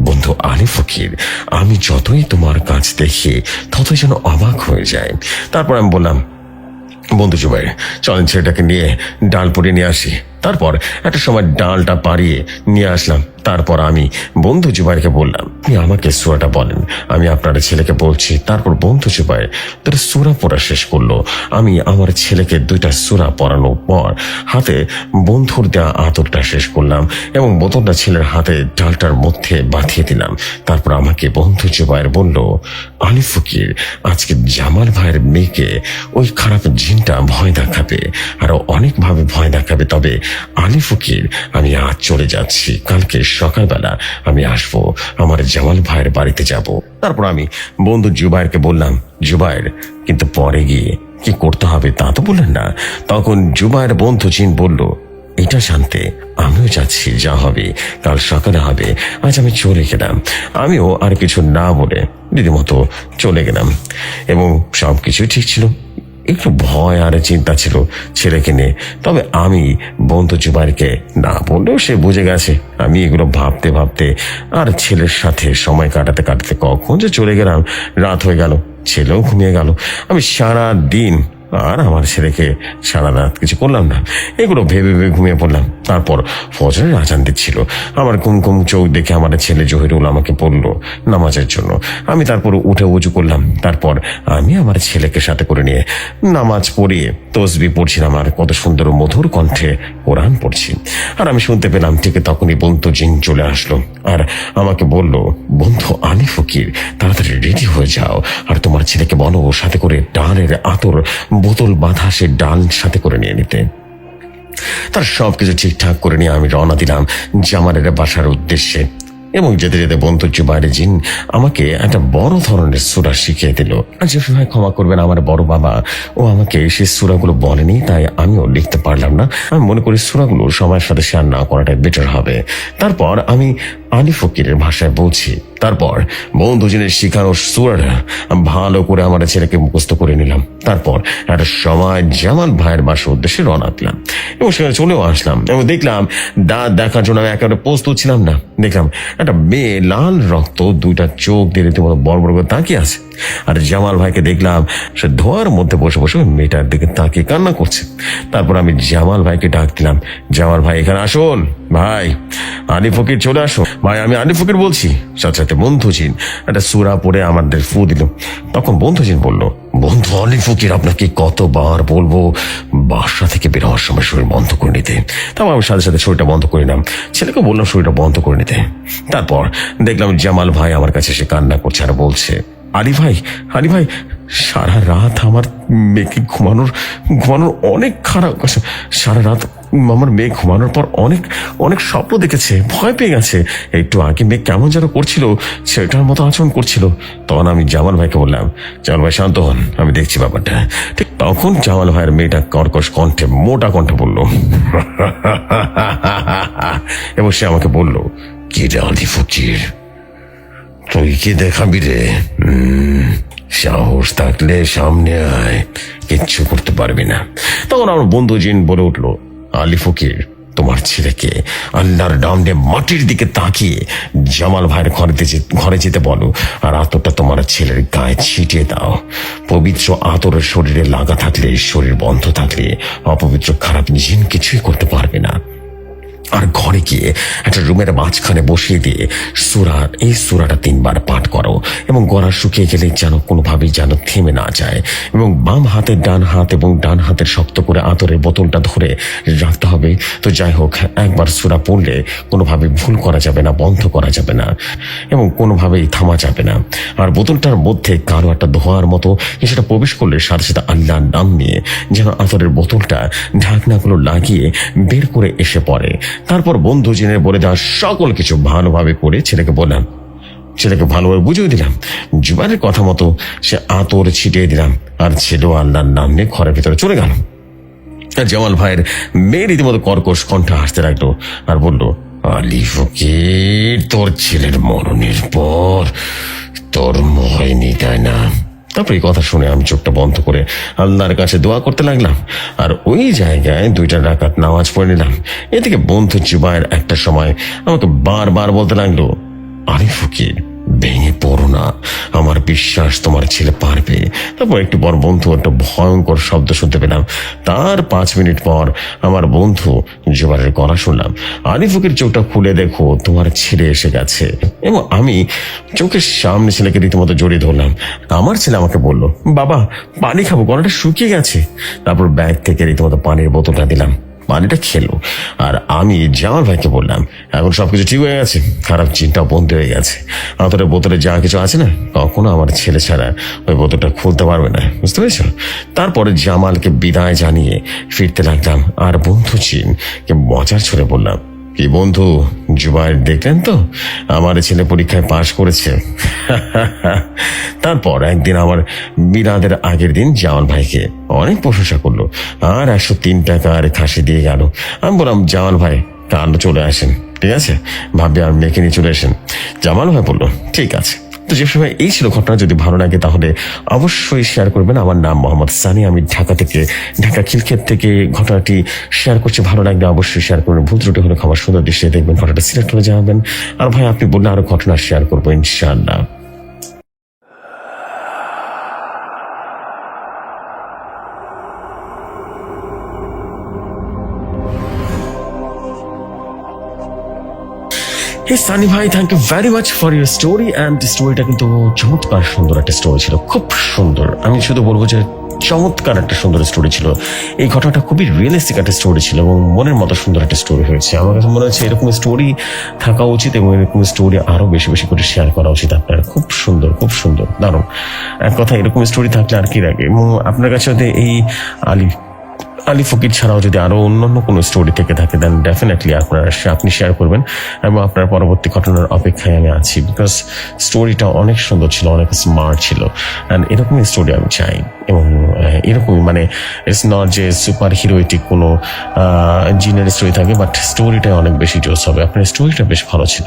বন্ধু আলী ফকির, আমি যতই তোমার কাজ দেখি ততই যেন অবাক হয়ে যায়। তারপর আমি বললাম, বন্ধু জুবায়ের, চলেন ছেলেটাকে নিয়ে ডাল পরিয়ে নিয়ে আসি। তারপর একটা সময় ডালটা পাড়িয়ে নিয়ে আসলাম। তারপর আমি বন্ধু জুবাইরকে বললাম, আপনি আমাকে সূরাটা বলেন, আমি আপনার ছেলেকে বলছি। তারপর বন্ধু জুবাইর দুটো সূরা পড়া শেষ করলো। আমি আমার ছেলেকে 2টা সূরা পড়ানোর পর হাতে বন্ধুর দেওয়া আতরটা শেষ করলাম এবং বোতলটা ছেলের হাতে ডালটার মধ্যে বাঁধিয়ে দিলাম। তারপর আমাকে বন্ধু জুবাইর বলল, আলী ফকির, আজকে জামাল ভাইয়ের মেয়েকে ওই খারাপ জিনটা ভয় দেখাবে, আরো অনেকভাবে ভয় দেখাবে। তবে আলী ফকির, আমি আজ চলে যাচ্ছি, কালকে সকালবেলা আমি আসবো, আমার জামাল ভাইয়ের বাড়িতে যাব। তারপর আমি বন্ধু জুবাইরকে বললাম, জুবাইর, কিন্তু পরে গিয়ে কি করতে হবে তা তো বললেন না। তখন জুবাইর বন্ধু জিন বলল, এটা জানতে আমিও যাচ্ছি, যা হবে কাল সকালে হবে। আজ আমি চলে গেলাম। আমিও আর কিছু না বলে রীতিমতো চলে গেলাম এবং সবকিছু ঠিক ছিল। একটু ভয় আর চিন্তা ছিল ছেলেকে নিয়ে। তবে আমি বন্ধু জুবাইরকে না বললেও সে বুঝে গেছে। আমি এগুলো ভাবতে ভাবতে আর ছেলের সাথে সময় কাটাতে কাটাতে কখন যে চলে গেলাম, রাত হয়ে গেল, ছেলেও ঘুমিয়ে গেল। আমি সারা দিন আর আমার ছেলেকে সারা রাত কিছু করলাম না, এগুলো ভেবে ভেবে ঘুমিয়ে পড়লাম। তারপর ফজরের আজান দিচ্ছিল। আমার কুমকুম চোখ দেখে আমার ছেলে জহিরুল আমাকে বলল নামাজের জন্য। আমি তারপর উঠে উঁচু করলাম। তারপর আমি আমার ছেলেকে সাথে করে নিয়ে নামাজ পড়িয়ে তসবিহ পড়ছিলাম আর কত সুন্দর ও মধুর কণ্ঠে কোরআন পড়ছি। আর আমি শুনতে পেলাম ঠিক তখনই বন্ধু জিন চলে আসলো আর আমাকে বলল, বন্ধু আলী ফকির, তাড়াতাড়ি রেডি হয়ে যাও আর তোমার ছেলেকে বলো সাথে করে ডালের আতর বোতল বাঁধা সে ডাল সাথে করে নিয়ে নিতে। তার সবকিছু ঠিকঠাক করে নিয়ে আমি রওনা দিলাম জামালের বাসার উদ্দেশ্যে। এবং যেতে যেতে বন্ধু জুবাইর জিন আমাকে একটা বড় ধরনের সূরা শিখিয়ে দিল। জফি ভাই ক্ষমা করবেন, আমার বড় বাবা ও আমাকে সেই সূরাগুলো বলেনি, তাই আমিও লিখতে পারলাম না। আমি মনে করি সূরাগুলো সময়ের সাথে শেয়ার না করাটাই বেটার হবে। তারপর আমি আলী ফকিরের ভাষায় বলছি। তারপর বন্ধু জিনের শিখানো সূরাটা ভালো করে আমার ছেলেকে মুখস্থ করে নিলাম। তারপর একটা সময় জামাল ভাইয়ের বাসার উদ্দেশ্যে রওনা দিলাম এবং সেখানে চলেও আসলাম এবং দেখলাম দাঁত দেখার জন্য আমি একেবারে প্রস্তুত ছিলাম না। দেখলাম একটা মেয়ে লাল রক্ত, 2টা চোখ দিয়ে রীতিমতো বড় বড় করে তাকিয়ে আছে। আর জামাল ভাইকে দেখলাম সে ধোয়ার মধ্যে বসে বসে মেয়েটার দিকে তাকিয়ে কান্না করছে। তারপর আমি জামাল ভাইকে ডাক দিলাম, জামাল ভাই এখানে আসুন, ভাই আলী ফকির চলে আসো। ভাই আমি আলী ফকির বলছি। সাথে সাথে বন্ধু জিন একটা সূরা পড়ে আমাদের ফু দিল। তখন বন্ধু জিন বলল, বন্ধু আলী ফকির, আপনাকে কতবার বলবো বাসা থেকে বের হওয়ার সময় শরীর বন্ধ করে নিতে। তারপর আমি সাথে সাথে শরীরটা বন্ধ করে নিলাম। ছেলেকে বললাম শরীরটা বন্ধ করে নিতে। তারপর দেখলাম জামাল ভাই আমার কাছে এসে কান্না করছে আর বলছে, আলী ভাই, আলী ভাই, সারা রাত আমার মেয়েকে ঘুমানোর অনেক খারাপ, সারা রাত আমার মেয়ে ঘুমানোর পর অনেক অনেক স্বপ্ন দেখেছে, ভয় পেয়ে গেছে। একটু আগে মেয়ে কেমন যেন করছিল, সেটার মতো আচরণ করছিল। তখন আমি জামাল ভাইকে বললাম, জামাল ভাই শান্ত হন, আমি দেখছি ব্যাপারটা। ঠিক তখন জামাল ভাইয়ের মেয়েটা কর্কশ কণ্ঠে, মোটা কণ্ঠে বলল এবং সে আমাকে বলল, কি রে আলী ফকির, তুই কি দেখাবি রে? সাহস থাকলে সামনে আয়, কিচ্ছু করতে পারবি না। তখন আমার বন্ধু জিন বলে উঠলো, আলী ফকির, তোমার ছেলেকে আল্লাহর ডামনে মাটির দিকে তাকিয়ে জামাল ভাইয়ের ঘরে যেতে বলো আর আতরটা তোমার ছেলের গায়ে ছিটিয়ে দাও। পবিত্র আতরের শরীরে লাগা থাকলে, শরীর বন্ধ থাকলে অপবিত্র খারাপ জিন কিছুই করতে পারবে না। আর ঘরে গিয়ে একটা রুমের মাঝখানে বসিয়ে দিয়ে এই সূরাটা 3বার পাঠ করো এবং গলা শুকিয়ে গেলে যেন কোনোভাবেই যেন থেমে না যায়। এবং বাম হাতের ডান হাত এবং ডান হাতের শক্ত করে আতরের বোতলটা ধরে রাখতে হবে। তো যাই হোক, একবার সূরা পড়লে কোনোভাবে ভুল করা যাবে না, বন্ধ করা যাবে না এবং কোনোভাবেই থামা যাবে না। আর বোতলটার মধ্যে কারো একটা ধোঁয়ার মতো সেটা প্রবেশ করলে সাথে সাথে আল্লাহর নাম নিয়ে যেন আতরের বোতলটা ঢাকনাগুলো লাগিয়ে বের করে এসে পড়ে। তারপর বন্ধু জিনের বলে দেওয়া সকল কিছু ভালোভাবে করে ছেলেকে বললাম, ছেলেকে ভালোভাবে বুঝিয়ে দিলাম। জুবাইরের কথা মতো সে আতর ছিটিয়ে দিলাম আর ছেলেও আল্লাহর নাম নিয়ে ঘরের ভিতরে চলে গেল। জামাল ভাইয়ের মেয়ে রীতিমতো কর্কশ কণ্ঠে হাসতে লাগলো আর বলল, আলী ফকির, তোর ছেলের মরণের পর তোর হয়নি, তাই না? তারপর এই কথা শুনে আমি চোখটা বন্ধ করে আল্লাহর কাছে দোয়া করতে লাগলাম, আর ওই জায়গায় 2টা রাকাত নামাজ পড়ে নিলাম। এদিকে বন্ধু জুবায়ের একটা সময় আমাকে বারবার বলতে লাগলো, আরে ফকির, ভেঙে পড়ো না, আমার বিশ্বাস তোমার ছেলে পারবে। তারপর একটু পর বন্ধু একটা ভয়ঙ্কর শব্দ শুনতে পেলাম। তার 5 মিনিট পর আমার বন্ধু জুবায়ের গলা শুনলাম, আরে ফকির, চোখটা খুলে দেখো, তোমার ছেলে এসে গেছে। এবং আমি চোখের সামনে ছেলেকে রীতিমতো জড়িয়ে ধরলাম। আমার ছেলে আমাকে বলল, বাবা পানি খাবো, গলাটা শুকিয়ে গেছে। তারপর ব্যাগ থেকে রীতিমতো পানির বোতলটা দিলাম, পানিটা খেলো। আর আমি জামাল ভাইকে বললাম, এখন সবকিছু ঠিক হয়ে গেছে, খারাপ চিন্তা বন্ধ হয়ে গেছে। আমাদের বোতলে যা কিছু আছে না, কখনো আমার ছেলে ছাড়া ওই বোতলটা খুলতে পারবে না, বুঝতে পেরেছ? তারপরে জামালকে বিদায় জানিয়ে ফিরতে লাগলাম, আর বন্ধু চিনকে মজার ছড়ে বললাম, কি বন্ধু, জুবায়ের দেখলেন তো, আমার ছেলে পরীক্ষায় পাশ করেছে। তারপর একদিন আমার মিলাদের আগের দিন জামাল ভাইকে অনেক প্রশংসা করলো, আর 103 টাকার খাসি দিয়ে গেল। আমি বললাম, জামাল ভাই কাল চলে আসেন, ঠিক আছে, ভাবি আর মেয়েকে নিয়ে চলে আসেন। জামাল ভাই বললো, ঠিক আছে। তো যে সময় এই ছিল ঘটনা, যদি ভালো লাগে তাহলে অবশ্যই শেয়ার করবেন। আমার নাম মোহাম্মদ সানি, আমি ঢাকা খিলক্ষেত থেকে ঘটনাটি শেয়ার করছি। ভালো লাগলে অবশ্যই শেয়ার করবেন, ভুল ত্রুটি হলে খাবার সুন্দর দৃষ্টিতে দেখবেন, ঘটনাটা সিলেক্ট হলে জানাবেন। আর ভাই আপনি বললে আরো ঘটনা শেয়ার করবো ইনশাআল্লাহ। সানি ভাই, thank you very much for your story. And স্টোরিটা কিন্তু চমৎকার সুন্দর একটা স্টোরি ছিল, খুব সুন্দর। আমি শুধু বলবো যে চমৎকার একটা সুন্দর স্টোরি ছিল। এই ঘটনাটা খুবই রিয়েলিস্টিক একটা স্টোরি ছিল এবং মনের মতো সুন্দর একটা স্টোরি হয়েছে। আমার কাছে মনে হচ্ছে এরকম স্টোরি থাকা উচিত এবং এরকম স্টোরি আরো বেশি বেশি করে শেয়ার করা উচিত আপনার। খুব সুন্দর, খুব সুন্দর, দারুণ। এক কথা, এরকম স্টোরি থাকলে আর কি লাগে। এবং আপনার কাছে যদি এই আলী ফকির ছাড়াও যদি আরো অন্যান্য কোনো স্টোরি থেকে থাকে, দেন ডেফিনেটলি আপনি শেয়ার করবেন এবং আপনার পরবর্তী ঘটনার অপেক্ষায় আমি আছি। বিকজ স্টোরিটা অনেক সুন্দর ছিল, অনেক স্মার্ট ছিল। অ্যান্ড এরকমই স্টোরি আমি চাই। এবং এরকমই, মানে ইটস নট যে সুপার হিরোইটিক কোনো জিনের স্টোরি থাকে, বাট স্টোরিটা অনেক বেশি জোস হবে। আপনার স্টোরিটা বেশ ভালো ছিল।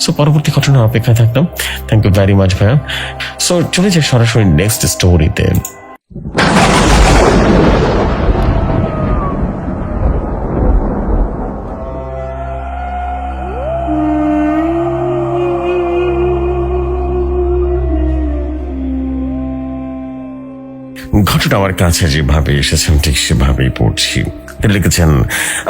সো পরবর্তী ঘটনার অপেক্ষায় থাকতাম। থ্যাংক ইউ ভেরি মাচ ভাইয়া। সো চলে যাই সরাসরি নেক্সট স্টোরিতে। ঘটনা আমার কাছে যেভাবে এসেছেন ঠিক সেভাবেই পড়ছি। লিখেছেন,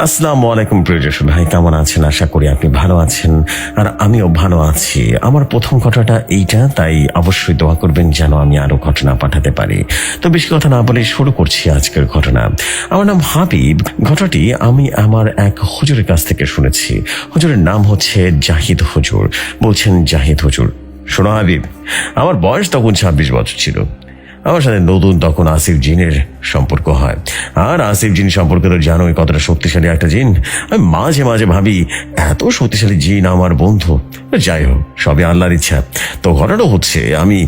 আসসালামু আলাইকুম প্রিয়জন ভাই, কেমন আছেন? আশা করি আপনি ভালো আছেন, আর আমিও ভালো আছি। আমার প্রথম ঘটনাটা এইটা, তাই অবশ্যই দোয়া করবেন যেন আমি আরো ঘটনা পাঠাতে পারি। তো বেশি কথা না বলে শুরু করছি আজকের ঘটনা। আমার নাম হাবিব। ঘটনাটি আমি আমার এক হুজুরের কাছ থেকে শুনেছি। হুজুরের নাম হচ্ছে জাহিদ হুজুর। বলছেন, জাহিদ হুজুর, শোনো হাবিব, আমার বয়স তখন 26 বছর ছিল। আমার সাথে নতুন তখন আসিফ জিনের সম্পর্ক হয়। আর আসিফ জিন সম্পর্কে তো জানোই কতটা শক্তিশালী একটা জিন। আমি মাঝে মাঝে ভাবি, এত শক্তিশালী জিন আমার বন্ধু। যাই হোক, সবই আল্লাহর ইচ্ছা। তো ঘটনাটা হচ্ছে, আমি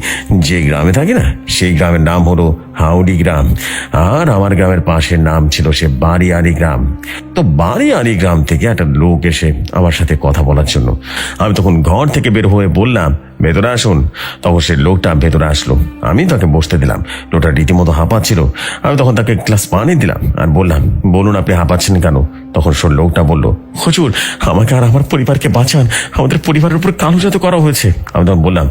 যে গ্রামে থাকি না, সেই গ্রামের নাম হলো হাউডি গ্রাম। আর আমার গ্রামের পাশের নাম ছিল সে বাড়িয়ারি গ্রাম। তো বাড়িয়ারি গ্রাম থেকে একটা লোক এসে আমার সাথে কথা বলার জন্য। আমি তখন ঘর থেকে বের হয়ে বললাম, ভেতরে আসুন। তখন সে লোকটা ভেতরে আসলো। আমি তাকে বসতে দিলাম। লোকটা রীতিমতো হাঁপাচ্ছিল। আমি তখন তাকে গ্লাস পানি দিলাম আর বললাম, বলুন আপনি হাঁপাচ্ছেন কেন? তখন সে লোকটা বলল, হুজুর, আমাকে আর আমার পরিবারকে বাঁচান, আমাদের পরিবারের উপর কালো জাদু করা হয়েছে। আমি তখন বললাম,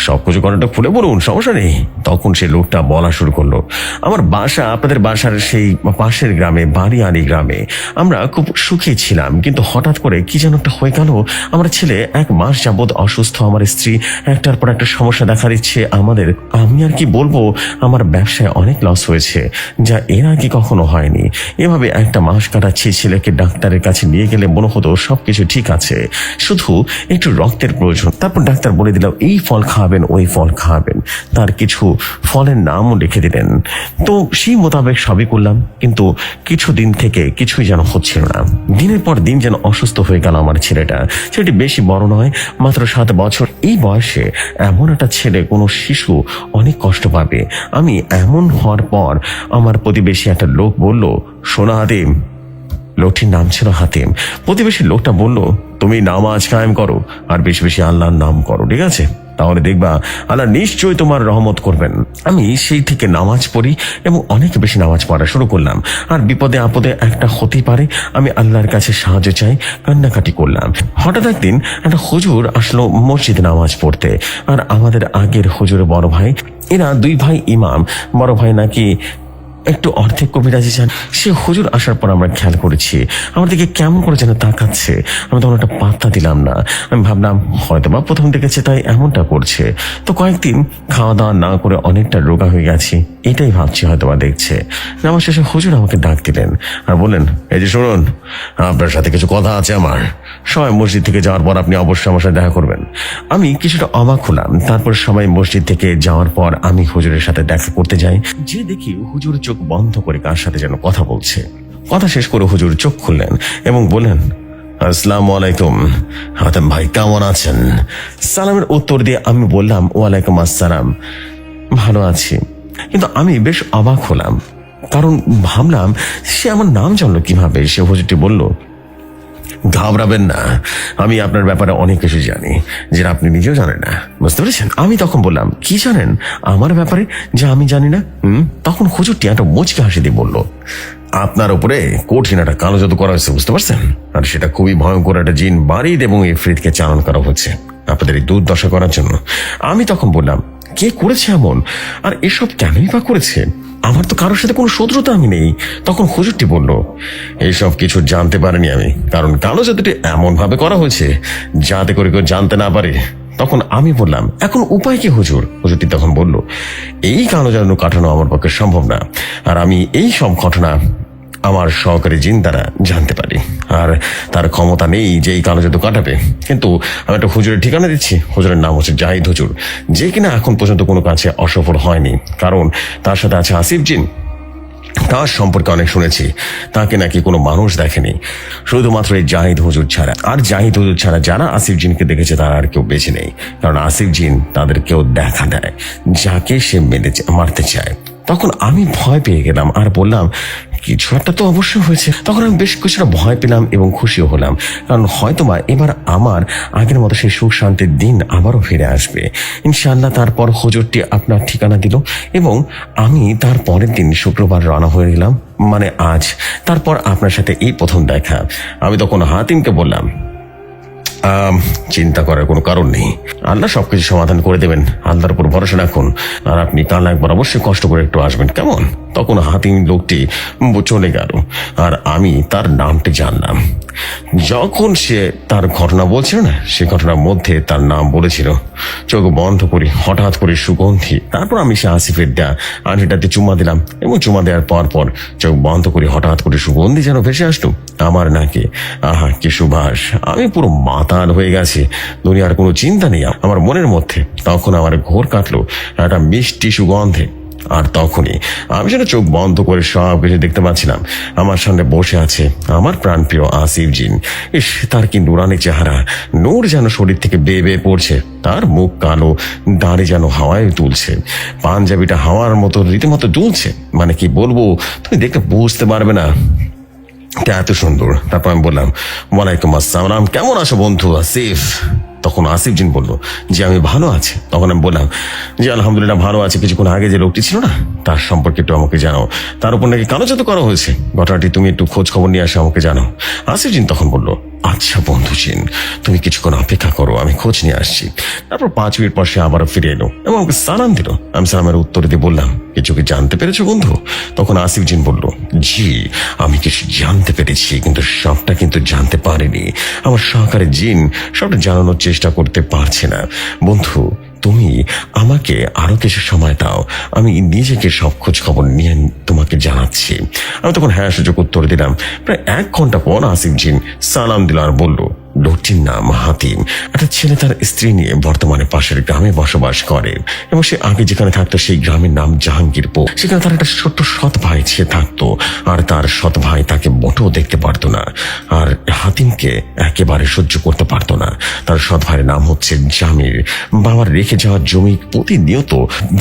সব কিছু ঘটনাটা খুলে বলুন, সমস্যা নেই। তখন সে লোকটা বলা শুরু করলো, আমার বাসা আপনাদের বাসার সেই পাশের গ্রামে, বাড়িয়ারি গ্রামে। আমরা খুব সুখী ছিলাম, কিন্তু হঠাৎ করে কি যেন একটা হয়ে গেল। আমার ছেলে 1 মাস যাবৎ অসুস্থ, আমার স্ত্রী একটার পর একটা সমস্যা দেখা দিচ্ছে আমাদের। আমি আর কি বলবো, আমার ব্যবসায় অনেক লস হয়েছে, যা এর আগে কখনো হয়নি। এভাবে 1 মাস কাটাচ্ছি। ছেলেকে ডাক্তারের কাছে নিয়ে গেলে মনে হতো সবকিছু ঠিক আছে, শুধু একটু রক্তের প্রয়োজন। তারপর ডাক্তার বলে দিল, এই ফল খাওয়াবেন, ওই ফল খাওয়াবেন। তার কিছু ফলের নামও লিখে দিলেন। তো সেই মোতাবেক সবই করলাম, কিন্তু কিছুদিন থেকে কিছুই যেন হচ্ছিল না। দিনের পর দিন যেন অসুস্থ হয়ে গেল আমার ছেলেটা। ছেলেটি বেশি বড় নয়, মাত্র 7 বছর। এই বয়সে এমন একটা ছেলে, কোনো শিশু অনেক কষ্ট পাবে। আমি এমন হওয়ার পর আমার প্রতিবেশী একটা লোক বলল, শোনা হাতিম। লোকটির নাম ছিল হাতিম। প্রতিবেশী লোকটা বলল, তুমি নামাজ কায়েম করো আর বেশি বেশি আল্লাহর নাম করো, ঠিক আছে? তাহলে দেখবা আল্লাহ নিশ্চয়ই তোমার রহমত করবেন। আমি সেই থেকে নামাজ পড়ি এবং অনেক বেশি নামাজ পড়া শুরু করলাম। আর বিপদে আপদে একটা হতেই পারে, আমি আল্লাহর কাছে সাহায্য চাই, কান্নাকাটি করলাম। হঠাৎ একদিন একটা হুজুর আসলো মসজিদে নামাজ পড়তে। আর আমাদের আগের হুজুরের বড় ভাই, এরা দুই ভাই ইমাম। বড় ভাই নাকি একটু অর্ধেক কবিরাজি চান। সে হুজুর আসার পর আমরা খেয়াল করেছি আমার দিকে কেমন করে যেন তাকাচ্ছে। আমি তখন একটা পাত্তা দিলাম না। আমি ভাবলাম হয়তো বা প্রথম দেখেছে তাই এমনটা করছে। তো কয়েকদিন খাওয়া দাওয়া না করে অনেকটা রোগা হয়ে গেছি, এটাই ভাবছি হয়তো বা দেখছে। নামাজ শেষে হুজুর আমাকে ডাক দিলেন আর বললেন, এই যে শুনুন, আপনার সাথে কিছু কথা আছে আমার। সবাই মসজিদ থেকে যাওয়ার পর আপনি অবশ্যই আমার সাথে দেখা করবেন। আমি কিছুটা অবাক হলাম। তারপর সবাই মসজিদ থেকে যাওয়ার পর আমি হুজুরের সাথে দেখা করতে যাই। যে দেখি হুজুর চোখ বন্ধ করে কার সাথে যেন কথা বলছে। কথা শেষ করে হুজুর চোখ খুললেন এবং বললেন, আসসালামু আলাইকুম হাতেম ভাই, কেমন আছেন? সালামের উত্তর দিয়ে আমি বললাম, ওয়ালাইকুম আসসালাম, ভালো আছি। কিন্তু আমি বেশ অবাক হলাম, কারণ ভাবলাম সে আমার নাম জানলো কিভাবে। সে হুজুরটি বলল, ঘাবড়াবেন না, আমি আপনার ব্যাপারে অনেক কিছু জানি, যেটা আপনি নিজেও জানেন না, বুঝতে পেরেছেন? আমি তখন বললাম, কি জানেন আমার ব্যাপারে যা আমি জানি না? তখন হুজুরটি একটা মুচকি হাসি দিয়ে বলল, আপনার উপরে কঠিন একটা কালো জাদু করা হয়েছে, বুঝতে পারছেন? আর সেটা খুবই ভয়ঙ্কর একটা জিন বাড়ির এবং ইফরিতকে চালন করা হচ্ছে আপনাদের এই দুর্দশা করার জন্য। আমি তখন বললাম, কে করেছে এমন, আর এসব কেনই বা করেছে? আমার তো কারোর সাথে কোনো শত্রুতা আমি নেই। তখন হুজুরটি বলল, এইসব কিছু জানতে পারিনি আমি, কারণ কালো জাদুটি এমন ভাবে করা হয়েছে যাতে করে কেউ জানতে না পারে। তখন আমি বললাম, এখন উপায় কি হুজুর? হুজুরটি তখন বলল, এই কালো জাদু কাটানো আমার পক্ষে সম্ভব না, আর আমি এই সব ঘটনা আমার সহকারী জিন দ্বারা জানতে পারি, আর তার ক্ষমতা নেই যে এই কালো জাদু কাটাবে। কিন্তু আমি একটা হুজুরের ঠিকানা দিচ্ছি। হুজুরের নাম হচ্ছে জাহিদ হুজুর, যে কিনা এখন পর্যন্ত কোনো কাছে অসফল হয়নি, কারণ তার সাথে আছে আসিফ জিন। তার সম্পর্কে অনেক শুনেছি, তাকে নাকি কোনো মানুষ দেখেনি, শুধুমাত্র এই জাহিদ হুজুর ছাড়া। আর জাহিদ হুজুর ছাড়া যারা আসিফ জিনকে দেখেছে তারা আর কেউ বেঁচে নেই, কারণ আসিফ জিন তাদের কেউ দেখা দেয় যাকে সে মারতে চায়। তখন আমি ভয় পেয়ে গেলাম আর বললাম, কিছু একটা তো অবশ্যই হয়েছে। তখন আমি বেশ কিছুটা ভয় পেলাম এবং খুশিও হলাম, কারণ হয়তোবা এবার আমার আগের মতো সেই সুখ শান্তির দিন আবারও ফিরে আসবে ইনশাআল্লাহ। তারপর হুজুরটি আপনার ঠিকানা দিল এবং আমি তার পরের দিন শুক্রবার রওনা হয়ে গেলাম, মানে আজ। তারপর আপনার সাথে এই প্রথম দেখা। আমি তখন হাতিমকে বললাম, চিন্তা করার কোনো কারণ নেই, আল্লাহ সবকিছু সমাধান করে দেবেন, আল্লাহর উপর ভরসা রাখুন, আর আপনি কাল একবার অবশ্যই কষ্ট করে একটু আসবেন, কেমন? তখন হাতিম লোকটি চলে গেল আর আমি তার নামটি জানলাম। যখন সে তার ঘটনা বলছিল না, সে ঘটনার মধ্যে তার নাম বলেছিল। চোখ বন্ধ করি, হঠাৎ করে সুগন্ধি। তারপর আমি সে আসিফের আংটিটাতে চুমা দিলাম এবং চুমা দেওয়ার পর চোখ বন্ধ করি, হঠাৎ করে সুগন্ধি যেন ভেসে আসলো আমার নাকে। আহা কি সুবাস! আমি পুরো মাতাল হয়ে গেছি, দুনিয়ার কোনো চিন্তা নেই আমার মনের মধ্যে। তখন আমার ঘোর কাটলো একটা মিষ্টি সুগন্ধে। আর তখনই আমি সেটা চোখ বন্ধ করে সব কিছু দেখতে পাচ্ছিলাম। আমার সামনে বসে আছে আমার প্রাণপ্রিয় আসিফ জিন। ইস, তার কি নুরানি চেহারা! নূর যেন শরীর থেকে বেয়ে বেয়ে পড়ছে, তার মুখ কালো, দাড়ি যেন হাওয়ায় তুলছে, পাঞ্জাবিটা হাওয়ার মতো রীতিমতো দুলছে। মানে কি বলবো, তুমি দেখে বুঝতে পারবে না, এত সুন্দর। তারপর আমি বললাম, ওয়ালাইকুম আসসালাম, কেমন আছো বন্ধু আসিফ? তখন আসিফ জিন বলল যে আমি ভালো আছি। তখন আমি বললাম যে আলহামদুলিল্লাহ ভালো আছে। কিছুক্ষণ আগে যে লোকটি ছিল না, তার সম্পর্কে একটু আমাকে জানাও, তার উপর নাকি কালো জাদু করা হয়েছে, ঘটনাটি তুমি একটু খোঁজ খবর নিয়ে আসে আমাকে জানাও। আসিফ জিন তখন বলল, আচ্ছা বন্ধু জিন, তুমি কিছুক্ষণ অপেক্ষা করো, আমি খোঁজ নিয়ে আসছি। তারপর 5 মিনিট পর সে আবারও ফিরে এলো এবং আমাকে সালাম দিল। আমি সালামের উত্তর দিয়ে বললাম, কিছু কি জানতে পেরেছো বন্ধু? তখন আসিফ জিন বলল, জি আমি কিছু জানতে পেরেছি, কিন্তু সবটা কিন্তু জানতে পারিনি। আমার সহকারী জিন সবটা জানানোর চেষ্টা করতে পারছে না। বন্ধু, তুমি আমাকে আরো কিছু সময় দাও, আমি নিজেকে সব খোঁজ খবর নিয়ে তোমাকে জানাচ্ছি। আমি তখন হ্যাঁ সূচক উত্তর দিলাম। প্রায় 1 ঘন্টা পর আসিফ জিন সালাম দিল আর বলল, লোকটির নাম হাতিম, একটা ছেলে তার স্ত্রী নিয়ে বর্তমানে পাশের গ্রামে বসবাস করে এবং সে আগে যেখানে থাকতো সেই গ্রামের নাম জাহাঙ্গীরপুর। সেখানে তার একটা ছোট্ট সৎ ভাই সে থাকতো, আর তার সৎ ভাই তাকে মোটেও দেখতে পারতো না, আর হাতিমকে একেবারে সহ্য করতে পারতো না। তার সৎ ভাইয়ের নাম হচ্ছে জামির। বাবার রেখে যাওয়া জমি প্রতিনিয়ত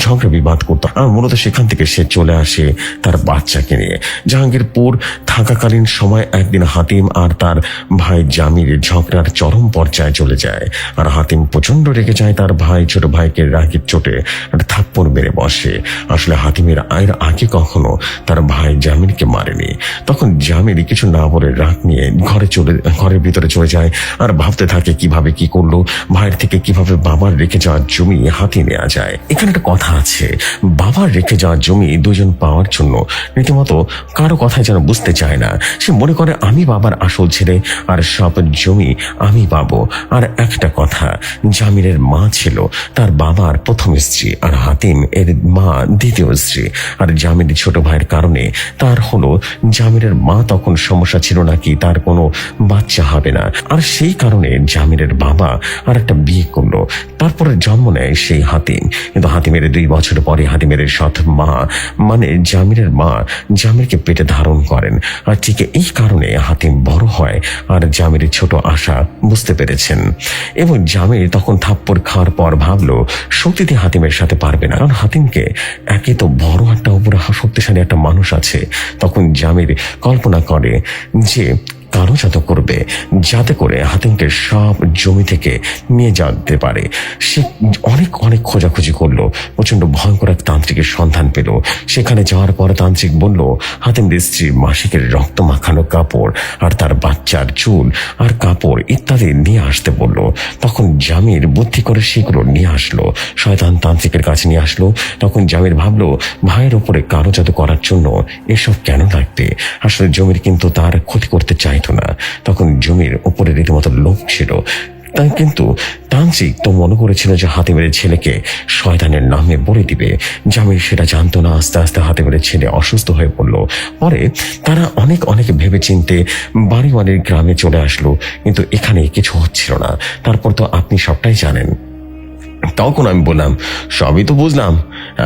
ঝগড়া বিবাদ করতো, আর মূলত সেখান থেকে সে চলে আসে তার বাচ্চাকে নিয়ে। জাহাঙ্গীরপুর থাকাকালীন সময় একদিন হাতিম আর তার ভাই জামির ঝগড়া ঝগড়ার চরম পর্যায়ে চলে যায়। আর হাতিম প্রচন্ড রেগে যায়, তার ছোট ভাইকে রাগের চোটে একটা থাপ্পড় মেরে বসে। আসলে হাতিমের এর আগে কখনো তার ভাই জামিরকে মারেনি। তখন জামির কিছু না বলে রাগ নিয়ে ঘরের ভিতরে চলে যায় আর ভাবতে থাকে কিভাবে কি করলো, ভাইয়ের থেকে কিভাবে বাবার রেখে যাওয়া জমি হাতিয়ে নেওয়া যায়। এখানে একটা কথা আছে, বাবার রেখে যাওয়া জমি দুজন পাওয়ার জন্য রীতিমতো কারো কথাই যেন বুঝতে চায় না। সে মনে করে আমি বাবার আসল ছেলে আর সব জমি আমি পাবো। আর একটা কথা, জামিরের মা ছিল তার বাবার প্রথম স্ত্রী আর হাতিম এর মা দ্বিতীয় স্ত্রী। আর জামিরের ছোট ভাইয়ের কারণে তার হলো জামিরের মা তখন সমস্যা ছিল নাকি তার কোনো বাচ্চা হবে না, আর সেই কারণে জামিরের বাবা আর একটা বিয়ে করলো। তারপরে জন্ম নেয় সেই হাতিম। কিন্তু হাতিমের 2 বছর পরে হাতিমের সৎ মা মানে জামিরের মা জামিরকে পেটে ধারণ করেন। আর ঠিক এই কারণে হাতিম বড় হয় আর জামিরের ছোট আশা বুঝতে পেরেছেন। এবং জামির তখন থাপ্পড় খাওয়ার পর ভাবলো শক্তিতে হাতিমের সাথে পারবে না, কারণ হাতিমকে একে তো বড় একটা উপরে শক্তিশালী একটা মানুষ আছে। তখন জামির কল্পনা করে যে কালোজাদু করবে যাতে করে হাতিমকে সব জমি থেকে নিয়ে যেতে পারে। সে অনেক খোঁজাখুঁজি করলো, প্রচন্ড ভয়ঙ্কর এক তান্ত্রিকের সন্ধান পেল। সেখানে যাওয়ার পর তান্ত্রিক বলল হাতিমের স্ত্রীর মাসিকের রক্ত মাখানো কাপড় আর তার বাচ্চার চুল আর কাপড় ইত্যাদি নিয়ে আসতে বলল। তখন জামির বুদ্ধি করে সেগুলো নিয়ে আসলো, শয়তান তান্ত্রিকের কাছে নিয়ে আসলো। তখন জামির ভাবলো ভাইয়ের উপরে কালোজাদু করার জন্য এসব কেন লাগবে। আসলে জমির কিন্তু তার ক্ষতি করতে চাইতো না। তখন জমির উপরে রীতিমতো লোভ ছিল, তাই কিন্তু তান্ত্রিক তো মনে করেছিল যে হাতিমের ছেলেকে শয়তানের নামে বলে দিবে। জামির সেটা জানতো না। আস্তে আস্তে হাতিমের ছেলে অসুস্থ হয়ে পড়লো। পরে তারা অনেক ভেবে চিনতে বাড়ির গ্রামে চলে আসলো, কিন্তু এখানে কিছু হচ্ছিল না। তারপর তো আপনি সবটাই জানেন। তখন আমি বললাম সবই তো বুঝলাম,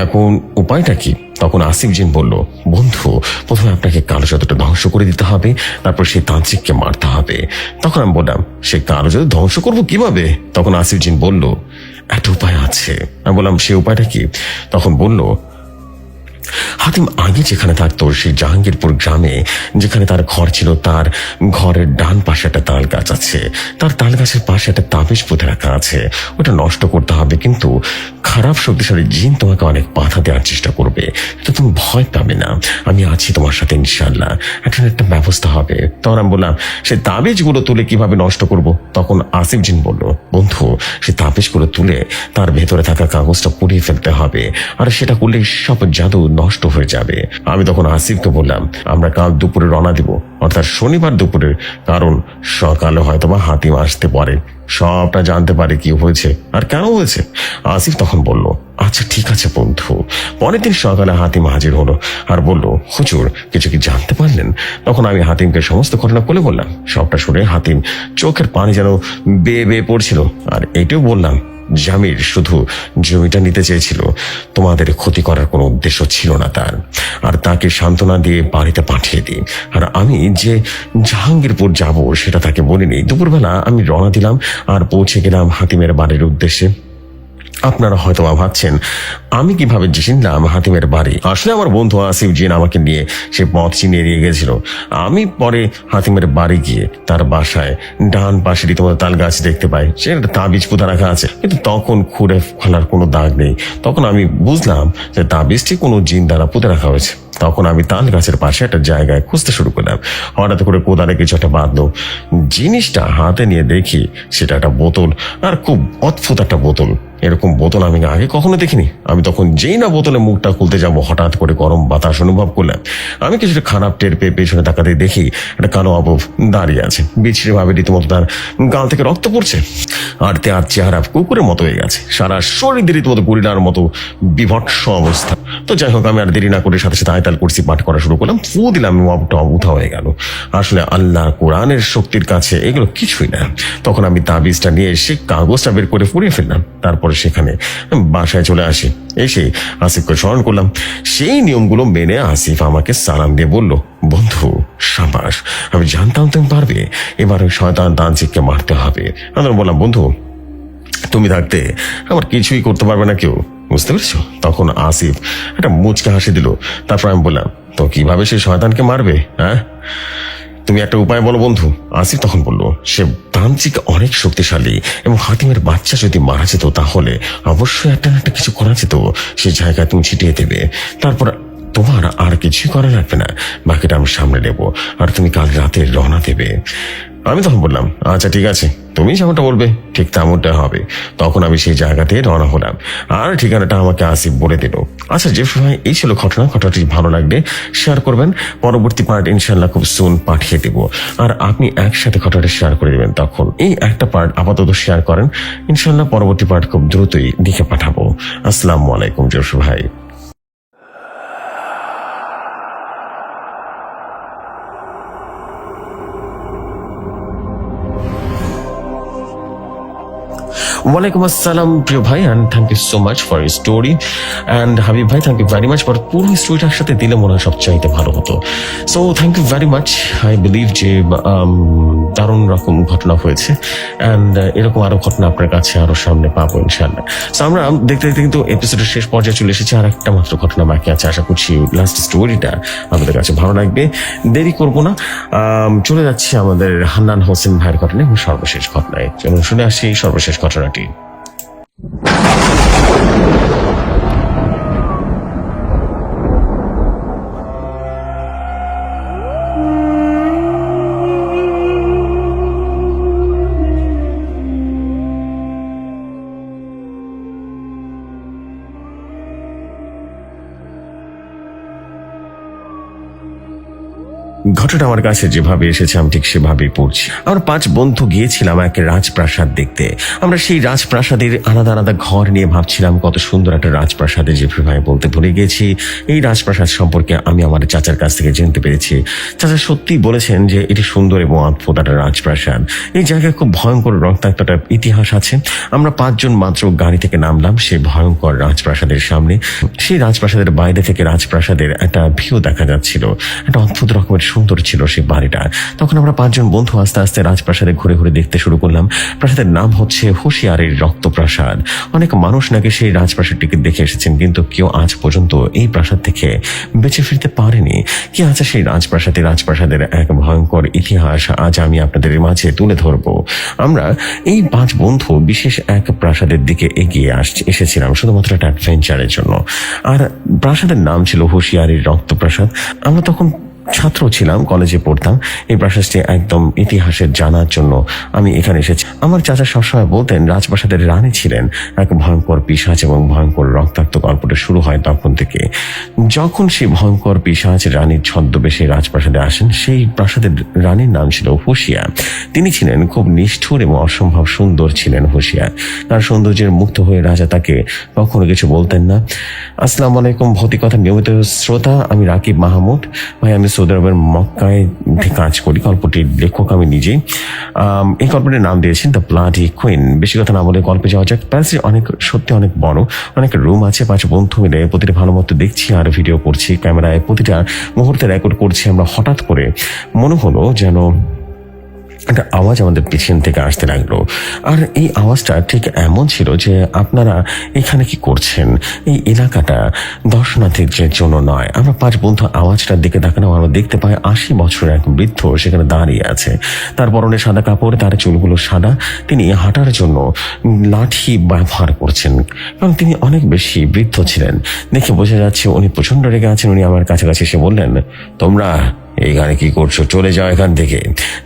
এখন উপায়টা কি? তখন আসিফ জিন বলল বন্ধু, প্রথমে আপনাকে কালো জাদুটা ধ্বংস করে দিতে হবে, তারপর সেই তান্ত্রিককে মারতে হবে। তখন আমি বললাম সেই কালো জাদু ধ্বংস করবো কিভাবে? তখন আসিফ জিন বলল একটা উপায় আছে। আমি বললাম সেই উপায়টা কি? তখন বলল হাতিম আগে যেখানে থাকতো সেই জাহাঙ্গীরপুর গ্রামে যেখানে তার ঘর ছিল, তার ঘরের ডান পাশে একটা তাল গাছ আছে। তার তাল গাছের পাশে একটা তাবিজ পুঁতে রাখা আছে। ওটা নষ্ট করতে হবে, কিন্তু খারাপ শক্তিশালী জিন তোমাকে অনেক বাধা দেওয়ার চেষ্টা করবে, তো তুমি ভয় পাবে না, আমি আছি তোমার সাথে ইনশাল্লাহ, একটা ব্যবস্থা হবে। তখন আমি বললাম সেই তাবিজগুলো তুলে কিভাবে নষ্ট করব? তখন আসিফ জিন বলল বন্ধু, সেই তাবিজগুলো তুলে তার ভেতরে থাকা কাগজটা পুড়িয়ে ফেলতে হবে, আর সেটা করলে সব জাদু নষ্ট হয়ে যাবে। আমি তখন আসিফকে বললাম আমরা কাল দুপুরে রওনা দিব, অর্থাৎ শনিবার দুপুরে, কারণ সকালে হয়তোবা হাতিম আসতে পারে, সবটা জানতে পারে কি হয়েছে আর কেন হয়েছে। আসিফ তখন বলল আচ্ছা ঠিক আছে বন্ধু। পরের দিন সকালে হাতিম হাজির হলো আর বলল হুজুর কিছু কি জানতে পারলেন? তখন আমি হাতিমকে সমস্ত ঘটনা বলে বললাম। সবটা শুনে হাতিম চোখের পানি যেন বেয়ে পড়ছিল। আর এটাও বললাম জামির শুধু জমিটা নিতে চেয়েছিল, তোমাদের ক্ষতি করার কোনো উদ্দেশ্য ছিল না তার। আর তাকে সান্ত্বনা দিয়ে বাড়িতে পাঠিয়ে দিই। আর আমি যে জাহাঙ্গীরপুর যাব সেটা তাকে বলিনি। দুপুরবেলা আমি রওনা দিলাম আর পৌঁছে গেলাম হাতিমের বাড়ির উদ্দেশ্যে। আপনারা হয়তো ভাবছেন আমি কিভাবে চিনলাম হাতিমের বাড়ি। আসলে আমার বন্ধু আসিফ জিন আমাকে নিয়ে সে পথ চিনিয়ে নিয়ে গেছিল। আমি পরে হাতিমের বাড়ি গিয়ে তার বাসায় ডান পাশে রীতিমতো তাল গাছ দেখতে পাই, সে একটা তাবিজ পুঁতা রাখা আছে, কিন্তু তখন খুঁড়ে ফেলার কোনো দাগ নেই। তখন আমি বুঝলাম যে তাবিজটি কোনো জিন দ্বারা পুঁতে রাখা হয়েছে। তখন আমি তাল গাছের পাশে একটা জায়গায় খুঁজতে শুরু করলাম। হঠাৎ করে কোদালে কিছু একটা বাঁধলো। জিনিসটা হাতে নিয়ে দেখি সেটা একটা বোতল, আর খুব অদ্ভুত একটা বোতল। এরকম বোতল আমি আগে কখনো দেখিনি। আমি তখন যেই না বোতলে মুখটা খুলতে যাবো, হঠাৎ করে গরম বাতাস অনুভব করলাম। আমি কিছুটা খারাপ টের পেয়ে পেছনে তাকাতে দেখি একটা কালো অবব দাঁড়িয়ে আছে, বিচ্ছিরি ভাবে রীতিমতো তার গাল থেকে রক্ত পড়ছে, আর তার চেহারা কুকুরের মতো হয়ে গেছে, সারা শরীর রীতিমতো গরিলার মতো বিভৎস অবস্থা। তো যাই হোক, আমি আর দেরি না করে সাথে সাথে আয়তাল কুরসি পাঠ করা শুরু করলাম। ফু দিলাম, অবটা উঠা হয়ে গেল। আসলে আল্লাহ কোরআনের শক্তির কাছে এগুলো কিছুই না। তখন আমি তাবিজটা নিয়ে এসে কাগজটা বের করে পুড়িয়ে ফেললাম। তারপরে সেখানে বাসায় চলে আসি। এসে আসিফকে স্মরণ করলাম। সেই নিয়মগুলো মেনে আসিফ আমাকে সালাম দিয়ে বলল বন্ধু সাবাস, আমি জানতাম তুমি পারবে, এবার ওই শয়তান তান্ত্রিককে মারতে হবে। আমি বললাম বন্ধু তুমি থাকতে আমার কিছুই করতে পারবে না কেউ, বুঝতে পেরেছো? তখন আসিফ একটা মুচকে হাসি দিল। তারপর আমি বললাম তো কিভাবে সে শয়তানকে মারবে? হ্যাঁ, তুমি একটা উপায় বলো বন্ধু। আসিফ তখন বলল, সে তান্ত্রিক অনেক শক্তিশালী এবং হাতিমের বাচ্চা যদি মারা যেত তাহলে অবশ্যই একটা না একটা কিছু করা যেত। সে জায়গায় তুমি ছিটিয়ে দেবে, তারপর তোমার আর কিছুই করা লাগবে না, বাকিটা আমি সামনে নেবো, আর তুমি কাল রাতে রওনা দেবে। আমি তখন বললাম, আচ্ছা ঠিক আছে, তুমি যেমনটা বলবে ঠিক তেমনটা হবে। তখন আমি সেই জায়গাতে রওনা হলাম, আর ঠিকানাটা আমাকে আসিফ বলে দিল। আচ্ছা যে ভাই, এই ছিল ঘটনাটি ভালো লাগবে শেয়ার করবেন, পরবর্তী পার্ট ইনশাল্লাহ খুব সুন পাঠিয়ে দেব। আর আপনি একসাথে ঘটনাটা শেয়ার করে দেবেন, তখন এই একটা পার্ট আপাতত শেয়ার করেন, ইনশাল্লাহ পরবর্তী পার্ট খুব দ্রুতই লিখে পাঠাবো। আসসালামু আলাইকুম জোশ ভাই। ওয়ালাইকুম আসসালাম প্রিয় ভাই, and thank you so much for your story. And Habib ভাই, thank you very much for পুরো স্টোরিটা একসাথে দিলে মনে হয় সবচাইতে ভালো হতো। So thank you very much. I believe যে দারুণ রকম ঘটনা হয়েছে, অ্যান্ড এরকম আরো ঘটনা আপনার কাছে আরো সামনে পাবো ইনশাল্লাহ। সো আমরা দেখতে দেখতে কিন্তু এপিসোডের শেষ পর্যায়ে চলে এসেছি, আর একটা মাত্র ঘটনা বাকি আছে। আশা করছি লাস্ট স্টোরিটা আমাদের কাছে ভালো লাগবে। দেরি করবো না, চলে যাচ্ছি আমাদের হান্নান হোসেন ভাইয়ের ঘটনা এবং সর্বশেষ ঘটনায়। চলুন শুনে আসি সর্বশেষ ঘটনাটি। ঘটনা আমার কাছে যেভাবে এসেছে আমি ঠিক সেভাবেই পড়ছি। আমরা 5 বন্ধু গিয়েছিলাম এক রাজপ্রাসাদ দেখতে। আমরা সেই রাজপ্রাসাদের আলাদা আলাদা ঘর নিয়ে ভাবছিলাম কত সুন্দর একটা রাজপ্রাসাদে। জেফরি ভাই বলতে ভুলে গিয়েছি, এই রাজপ্রাসাদ সম্পর্কে আমি আমার চাচার কাছ থেকে জানতে পেরেছি। চাচা সত্যি বলেছেন যে এটি সুন্দর এবং অদ্ভুত একটা রাজপ্রাসাদ। এই জায়গায় খুব ভয়ঙ্কর রক্তাক্ত একটা ইতিহাস আছে। আমরা 5 জন মাত্র গাড়ি থেকে নামলাম সেই ভয়ঙ্কর রাজপ্রাসাদের সামনে। সেই রাজপ্রাসাদের বাইরে থেকে রাজপ্রাসাদের একটা ভিউ দেখা যাচ্ছিল, একটা অদ্ভুত রকমের সুন্দর ছিল সেই বাড়িটা। তখন আমরা 5 জন বন্ধু আস্তে আস্তে রাজপ্রাসাদে ঘুরে ঘুরে দেখতে শুরু করলাম। প্রাসাদের নাম হচ্ছে হুঁশিয়ারির রক্তপ্রাসাদ। অনেক মানুষ নাকি সেই রাজপ্রাসাদটিকে দেখে এসেছেন, কিন্তু কেউ আজ পর্যন্ত এই প্রাসাদ থেকে বেঁচে ফিরতে পারেনি। কি আছে সেই রাজপ্রাসাদের এক ভয়ঙ্কর ইতিহাস আজ আমি আপনাদের মাঝে তুলে ধরবো। আমরা এই 5 বন্ধু বিশেষ এক প্রাসাদের দিকে এগিয়ে এসেছিলাম শুধুমাত্র একটা অ্যাডভেঞ্চারের জন্য। আর প্রাসাদের নাম ছিল হুঁশিয়ারির রক্তপ্রাসাদ। আমরা তখন ছাত্র ছিলাম, কলেজে পড়তাম। এই প্রাসাদটি একদম ইতিহাসের জানার জন্য আমি এখানে এসেছি। আমার চাচা সবসময় বলতেন রাজপ্রাসাদের রানী ছিলেন এক ভয়ঙ্কর পিশাচ এবং ভয়ঙ্কর রক্তাক্ত গল্পটা শুরু হয় তখন থেকে। যখন সেই ভয়ঙ্কর পিশাচ রানীর ছদ্মবেশে রাজপ্রাসাদে আসেন, সেই প্রাসাদের রানীর নাম ছিল হুঁশিয়া। তিনি ছিলেন খুব নিষ্ঠুর এবং অসম্ভব সুন্দর ছিলেন হুঁশিয়া। তার সৌন্দর্যের মুগ্ধ হয়ে রাজা তাকে কখনো কিছু বলতেন না। আসসালামু আলাইকুম ভৌতিকতার নিয়মিত শ্রোতা, আমি রাকিব মাহমুদ ভাই। আমি সৌদি আরবের মক্কায় কাজ করি। গল্পটির লেখক আমি নিজেই। এই গল্পটির নাম দিয়েছেন দ্য ব্লাডি কুইন। বেশি কথা না বলে গল্পে যাওয়া যাক। প্যারিসে সত্যি অনেক বড়, অনেক রুম আছে। 5 বন্ধু মিলে প্রতিটা ভালো মতো দেখছি আর ভিডিও করছি, ক্যামেরায় প্রতিটা মুহূর্তে রেকর্ড করছি। আমরা হঠাৎ করে মনে হলো যেন একটা আওয়াজ আমাদের পিছন থেকে আসতে লাগলো। আর এই আওয়াজটা ঠিক এমন ছিল যে আপনারা এখানে কি করছেন, এই এলাকাটা দর্শনার্থীদের জন্য নয়। আমরা 5 বন্ধু আওয়াজটার দিকে তাকানো, আমরা দেখতে পাই 80 বছরের এক বৃদ্ধ সেখানে দাঁড়িয়ে আছে। তার পরনে সাদা কাপড়, তার চুলগুলো সাদা। তিনি হাঁটার জন্য লাঠি ব্যবহার করছেন, কারণ তিনি অনেক বেশি বৃদ্ধ ছিলেন। দেখে বোঝা যাচ্ছে উনি প্রচন্ড রেগে আছেন। উনি আমার কাছাকাছি এসে বললেন, তোমরা এইখানে কি করছো, চলে যাও এখান থেকে।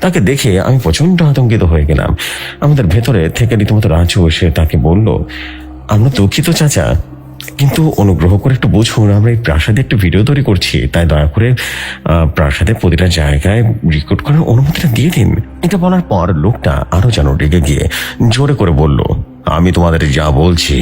তাকে দেখে আমি প্রচন্ড আতঙ্কিত হয়ে গেলাম। আমাদের ভেতরে থেকে রীতিমতো রাজু এসে তাকে বলল, আমরা দুঃখিত চাচা, কিন্তু অনুগ্রহ করে একটু বুঝুন, আমরা এই প্রাসাদে একটু ভিডিও তৈরি করছি, তাই দয়া করে প্রাসাদের প্রতিটা জায়গায় রেকর্ড করার অনুমতিটা দিয়ে দিন। এটা বলার পর লোকটা আরো যেন রেগে গিয়ে জোরে করে বলল, আমি তোমাদের যা বলছি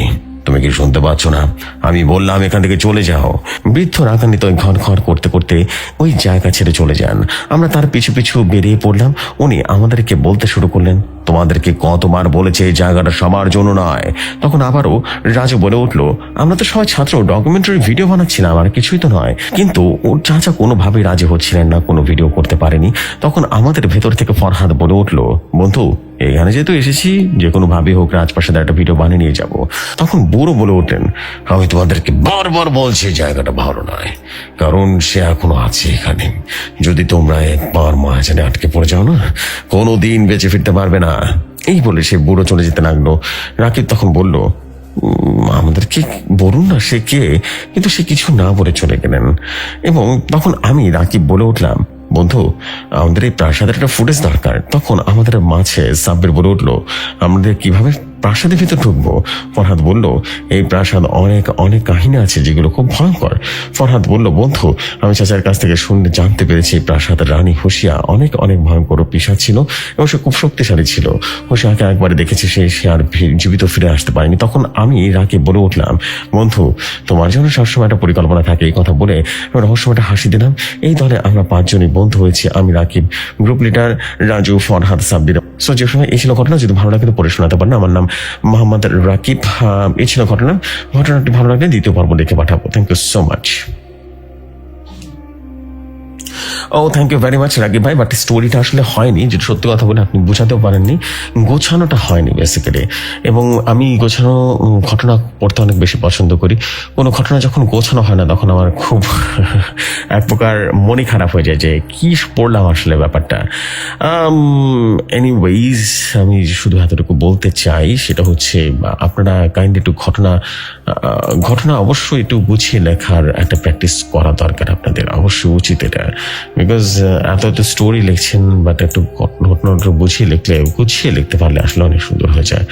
তুমি কি শুনতে পাচ্ছ না? আমি বললাম এখান থেকে চলে যাও। বৃদ্ধ রাগান্বিত ঘর ঘর করতে করতে ওই জায়গা ছেড়ে চলে যান। আমরা তার পিছু পিছু বেরিয়ে পড়লাম। উনি আমাদেরকে বলতে শুরু করলেন, তোমাদেরকে কতবার বলেছে এই জায়গাটা সবার জন্য নয়। তখন আবারও রাজু বলে উঠলো, আমরা তো সবাই ছাত্র, ডকুমেন্টারি ভিডিও বানাচ্ছিলাম, আর কিছুই তো নয়। কিন্তু ওর চাচা কোনোভাবেই রাজি হচ্ছিলেন না, কোনো ভিডিও করতে পারেনি। তখন আমাদের ভেতর থেকে ফরহাদ বলে উঠলো, বন্ধু এখানে যেহেতু এসেছি যে কোনো ভাবে হোক রাজপ্রাসাদের একটা ভিডিও বানিয়ে নিয়ে যাব। তখন বুড়ো বলে ওঠেন, আমি তোমাদেরকে বারবার বলছি জায়গাটা ভালো নয়, কারণ সে এখনো আছে এখানে। যদি তোমরা একবার মহাজানে আটকে পড়ে যাও না, কোনো দিন বেঁচে ফিরতে পারবে না। এই বলে সে বুড়ো চলে যেতে লাগলো। রাকিব তখন বলল, আমাদেরকে বলুন না সে কে। কিন্তু সে কিছু না বলে চলে গেলেন। এবং তখন আমি রাকিব বলে উঠলাম, বন্ধু আমাদের এই প্রাসাদের একটা ফুটেজ দরকার। তখন আমাদের মাঝে সাব্বির বলে উঠলো, আমাদের কিভাবে প্রাসাদের ভিতর ঢুকবো? ফরহাদ বলল, এই প্রাসাদ অনেক অনেক কাহিনী আছে যেগুলো খুব ভয়ঙ্কর। ফরহাদ বলল, বন্ধু আমি চাচার কাছ থেকে শুনে জানতে পেরেছি প্রাসাদের রানী হুশিয়া অনেক অনেক ভয়ঙ্কর পিশাচ ছিল এবং সে খুব শক্তিশালী ছিল। হুশিয়াকে একবারে দেখেছি, সে আর জীবিত ফিরে আসতে পারেনি। তখন আমি রাকিব বলে উঠলাম, বন্ধু তোমার জন্য সবসময় একটা পরিকল্পনা থাকে। এই কথা বলে আমি রহস্যময় একটা হাসি দিলাম। এই দলে আমরা 5 জনই বন্ধু হয়েছি, আমি Rakib, group leader Raju, Farhad, Sabbir. So যে সময় এই ছিল ঘটনা। যদি ভালো লাগে তো পড়ে শোনাতে পারেন। আমার নাম মোহাম্মদ রাকিব। এই ছিল ঘটনাটি ভালো লাগলে দ্বিতীয় পর্ব দেখে পাঠাবো। Thank you so much. ও thank you very much Rakib ভাই। বাট স্টোরিটা আসলে হয়নি, যেটা সত্যি কথা বলে আপনি বোঝাতেও পারেননি। গোছানোটা হয়নি বেসিক্যালি। এবং আমি গোছানো ঘটনা পড়তে অনেক বেশি পছন্দ করি। কোনো ঘটনা যখন গোছানো হয় না তখন আমার খুব এক প্রকার মনই খারাপ হয়ে যায় যে কি পড়লাম আসলে ব্যাপারটা। এনিওয়েজ আমি শুধু এতটুকু বলতে চাই, সেটা হচ্ছে আপনারা কাইন্ডলি একটু ঘটনা অবশ্যই একটু গুছিয়ে লেখার একটা প্র্যাকটিস করা দরকার আপনাদের, অবশ্যই উচিত এটা। বিকজ এত স্টোরি লিখছেন, বাট একটু ঘটনাটা গুছিয়ে লিখতে পারলে আসলে অনেক সুন্দর হয়ে যায়।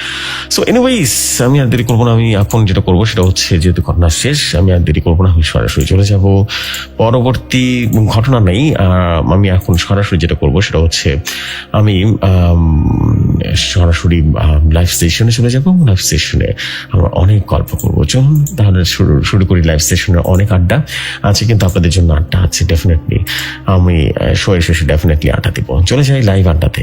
সো এনিওয়েজ আমি আর দেরি করবো না। আমি এখন যেটা করবো সেটা হচ্ছে, যেহেতু ঘটনা শেষ আমি আর দেরি করবো না, আমি সরাসরি চলে যাব পরবর্তী ঘটনা নেই। আমি এখন সরাসরি যেটা করবো সেটা হচ্ছে আমি সরাসরি লাইভ সেশনে চলে যাবো। লাইভ সেশনে আমরা অনেক গল্প করবো। চলুন তাহলে শুরু করি। লাইভ সেশনের অনেক আড্ডা আছে, কিন্তু আপনাদের জন্য আড্ডা আছে ডেফিনেটলি। আমি শো শেষে ডেফিনেটলি আড্ডা দিব। চলে যাই লাইভ আড্ডাতে।